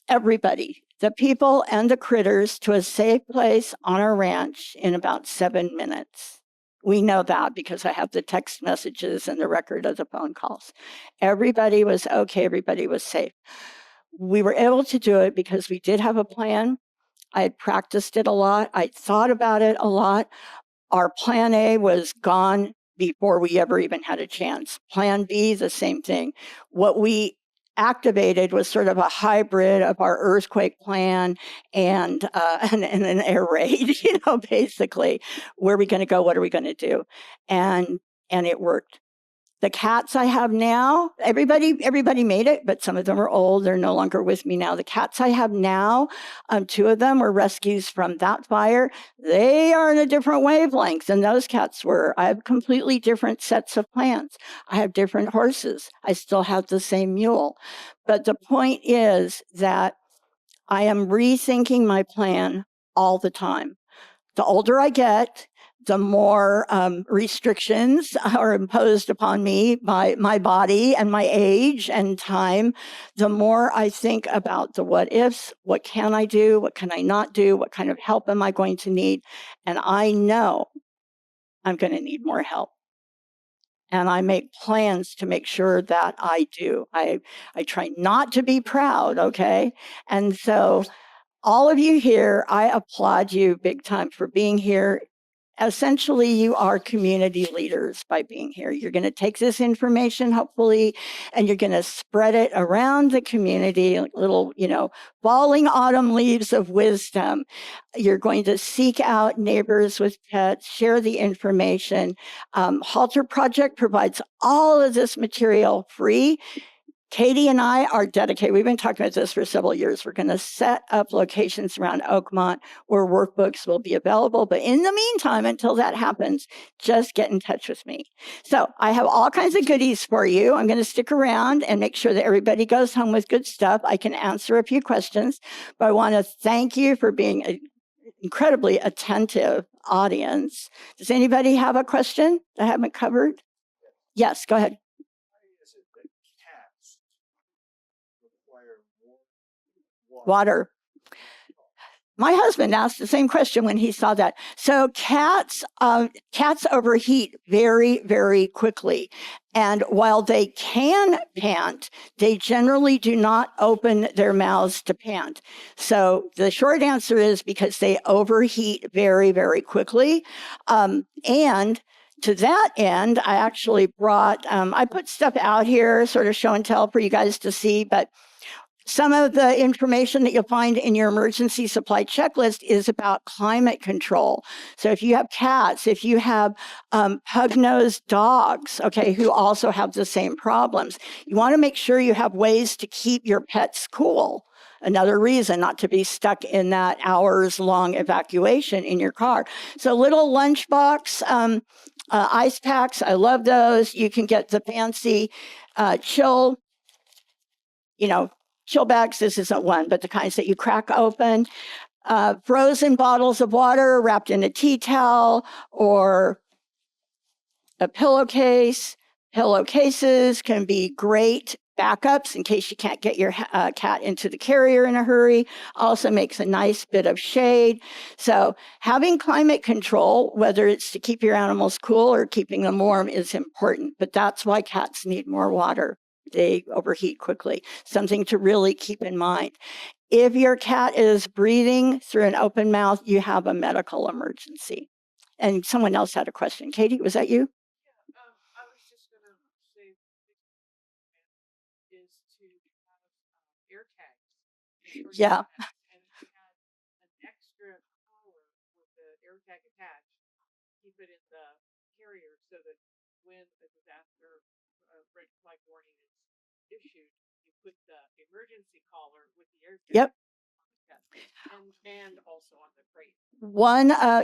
everybody, the people and the critters, to a safe place on our ranch in about 7 minutes. We know that because I have the text messages and the record of the phone calls. Everybody was okay. Everybody was safe. We were able to do it because we did have a plan. I had practiced it a lot. I thought about it a lot. Our plan A was gone before we ever even had a chance. Plan B, the same thing. What we activated was sort of a hybrid of our earthquake plan and an air raid, basically. Where are we going to go? What are we going to do? And it worked. The cats I have now, everybody made it, but some of them are old. They're no longer with me now. The cats I have now, 2 of them were rescues from that fire. They are in a different wavelength than those cats were. I have completely different sets of plans. I have different horses. I still have the same mule. But the point is that I am rethinking my plan all the time. The older I get, the more restrictions are imposed upon me by my body and my age and time, the more I think about the what ifs. What can I do? What can I not do? What kind of help am I going to need? And I know I'm going to need more help. And I make plans to make sure that I do. I try not to be proud, okay? And so all of you here, I applaud you big time for being here. Essentially, you are community leaders by being here. You're going to take this information, hopefully, and you're going to spread it around the community, like little, falling autumn leaves of wisdom. You're going to seek out neighbors with pets, share the information. HALTER Project provides all of this material free. Katie and I are dedicated. We've been talking about this for several years. We're going to set up locations around Oakmont where workbooks will be available. But in the meantime, until that happens, just get in touch with me. So I have all kinds of goodies for you. I'm going to stick around and make sure that everybody goes home with good stuff. I can answer a few questions, but I want to thank you for being an incredibly attentive audience. Does anybody have a question I haven't covered? Yes, go ahead. Water. My husband asked the same question when he saw that. So cats overheat very, very quickly. And while they can pant, they generally do not open their mouths to pant. So the short answer is because they overheat very, very quickly. And to that end, I actually brought, I put stuff out here, sort of show and tell for you guys to see, but Some of the information that you'll find in your emergency supply checklist is about climate control. So if you have cats, if you have pug-nosed dogs, okay, who also have the same problems, you want to make sure you have ways to keep your pets cool. Another reason not to be stuck in that hours-long evacuation in your car. So little lunchbox ice packs, I love those. You can get the fancy chill bags. This isn't one, but the kinds that you crack open. Frozen bottles of water wrapped in a tea towel or a pillowcase. Pillowcases can be great backups in case you can't get your cat into the carrier in a hurry. Also makes a nice bit of shade. So having climate control, whether it's to keep your animals cool or keeping them warm, is important. But that's why cats need more water. They overheat quickly. Something to really keep in mind. If your cat is breathing through an open mouth, you have a medical emergency. And someone else had a question. Katie, was that you? I was just going to say is to have air tags. Yeah. And have an extra collar with the air tag attached. Keep it in the carrier so that when a disaster red flag warning is issued, you put the emergency collar with the air tag. Yep. And also on the crate.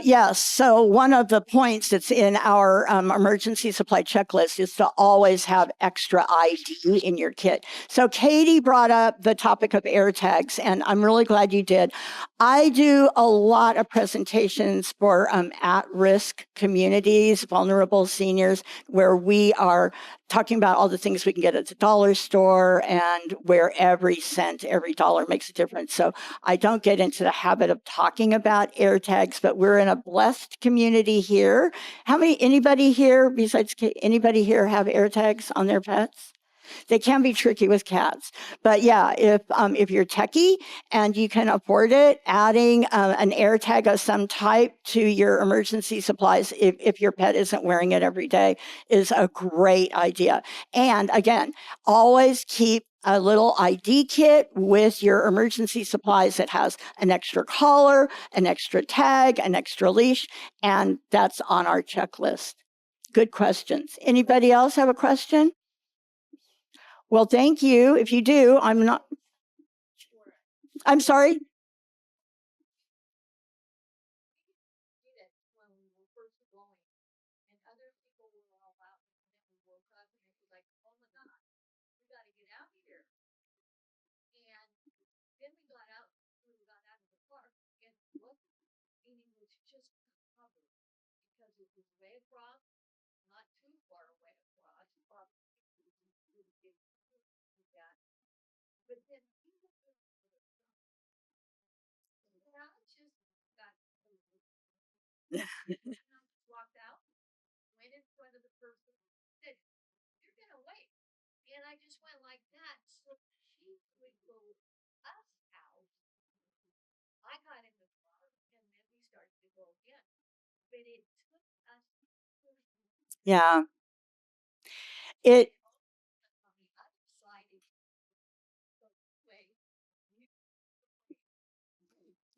Yes. So one of the points that's in our emergency supply checklist is to always have extra ID in your kit. So Katie brought up the topic of air tags, and I'm really glad you did. I do a lot of presentations for at-risk communities, vulnerable seniors, where we are talking about all the things we can get at the dollar store and where every cent, every dollar makes a difference. So I don't get into the habit of talking about air tags, but we're in a blessed community here. Anybody here besides anybody here have air tags on their pets? They can be tricky with cats, but yeah, if you're techie and you can afford it, adding an air tag of some type to your emergency supplies, if your pet isn't wearing it every day, is a great idea. And again, always keep a little ID kit with your emergency supplies that has an extra collar, an extra tag, an extra leash, and that's on our checklist. Good questions. Anybody else have a question? Well, thank you. If you do, I'm sorry. Yeah.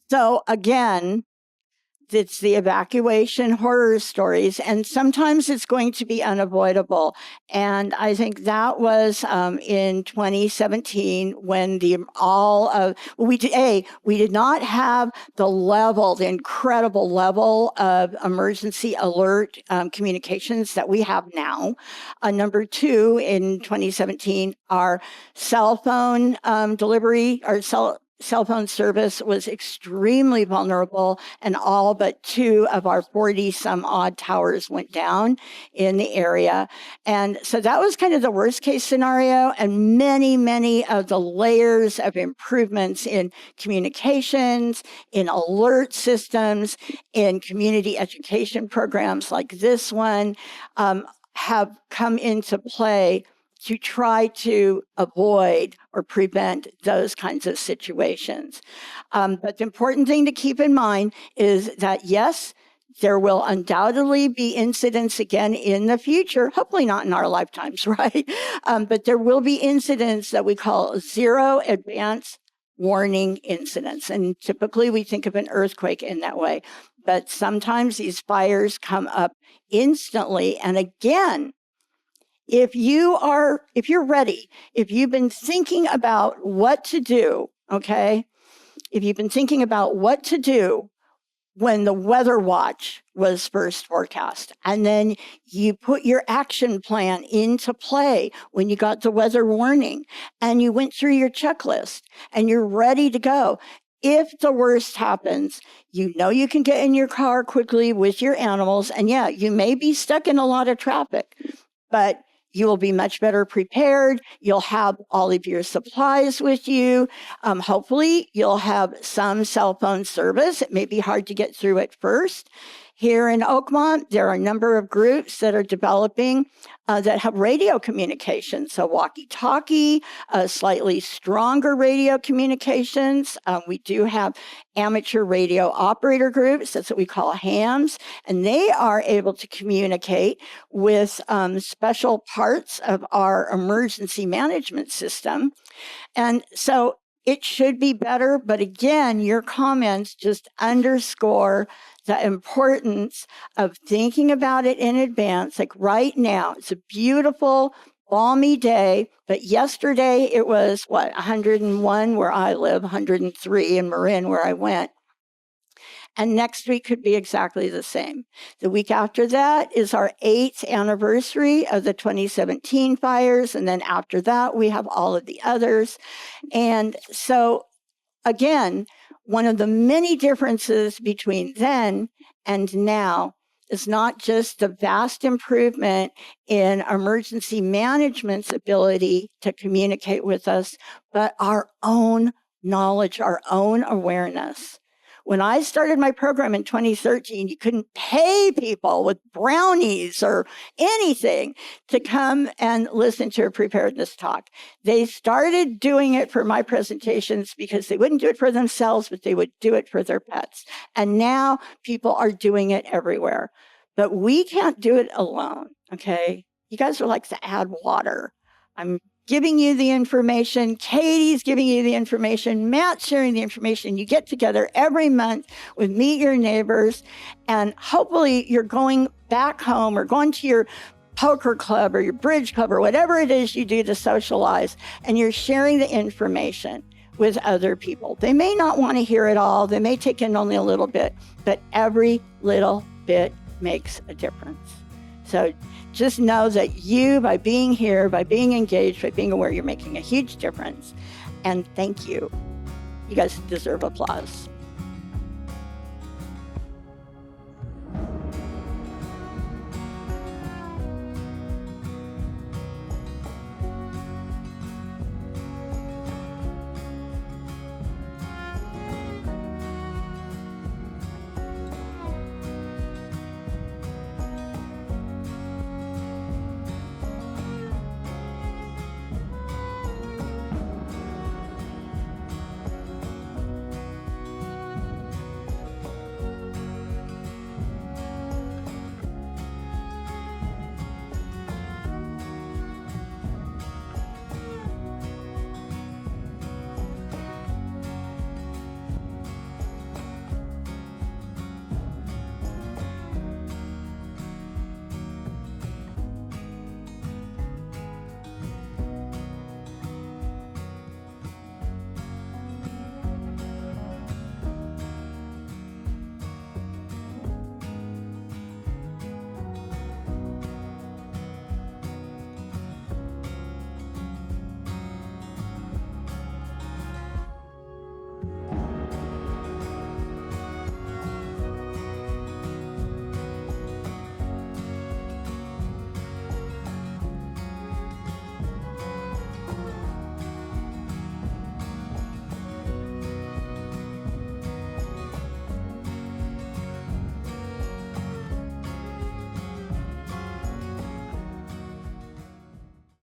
So again, it's the evacuation horror stories, and sometimes it's going to be unavoidable. And I think that was in 2017 when we did not have the incredible level of emergency alert communications that we have now. Number two, in 2017, our cell phone delivery, cell phone service was extremely vulnerable, and all but 2 of our 40 some odd towers went down in the area. And so that was kind of the worst case scenario, and many of the layers of improvements in communications, in alert systems, in community education programs like this one have come into play to try to avoid or prevent those kinds of situations. But the important thing to keep in mind is that, yes, There will undoubtedly be incidents again in the future, hopefully not in our lifetimes, right? But there will be incidents that we call zero advance warning incidents. And typically we think of an earthquake in that way. But sometimes these fires come up instantly. And again, if you're ready, if you've been thinking about what to do, okay? If you've been thinking about what to do when the weather watch was first forecast, and then you put your action plan into play when you got the weather warning, and you went through your checklist, and you're ready to go. If the worst happens, you know you can get in your car quickly with your animals, and yeah, you may be stuck in a lot of traffic, but you will be much better prepared. You'll have all of your supplies with you. Hopefully, you'll have some cell phone service. It may be hard to get through at first. Here in Oakmont, there are a number of groups that are developing that have radio communications. So walkie-talkie, slightly stronger radio communications. We do have amateur radio operator groups. That's what we call hams. And they are able to communicate with special parts of our emergency management system. And so it should be better. But again, your comments just underscore the importance of thinking about it in advance. Like right now, it's a beautiful, balmy day, but yesterday it was 101 where I live, 103 in Marin where I went. And next week could be exactly the same. The week after that is our 8th anniversary of the 2017 fires. And then after that, we have all of the others. And so again, one of the many differences between then and now is not just the vast improvement in emergency management's ability to communicate with us, but our own knowledge, our own awareness. When I started my program in 2013, you couldn't pay people with brownies or anything to come and listen to a preparedness talk. They started doing it for my presentations because they wouldn't do it for themselves, but they would do it for their pets. And now people are doing it everywhere. But we can't do it alone, okay? You guys are like the add water. I'm giving you the information. Katie's giving you the information. Matt's sharing the information. You get together every month with Meet Your Neighbors, and hopefully you're going back home or going to your poker club or your bridge club or whatever it is you do to socialize, and you're sharing the information with other people. They may not want to hear it all. They may take in only a little bit, but every little bit makes a difference. So just know that you, by being here, by being engaged, by being aware, you're making a huge difference. And thank you. You guys deserve applause.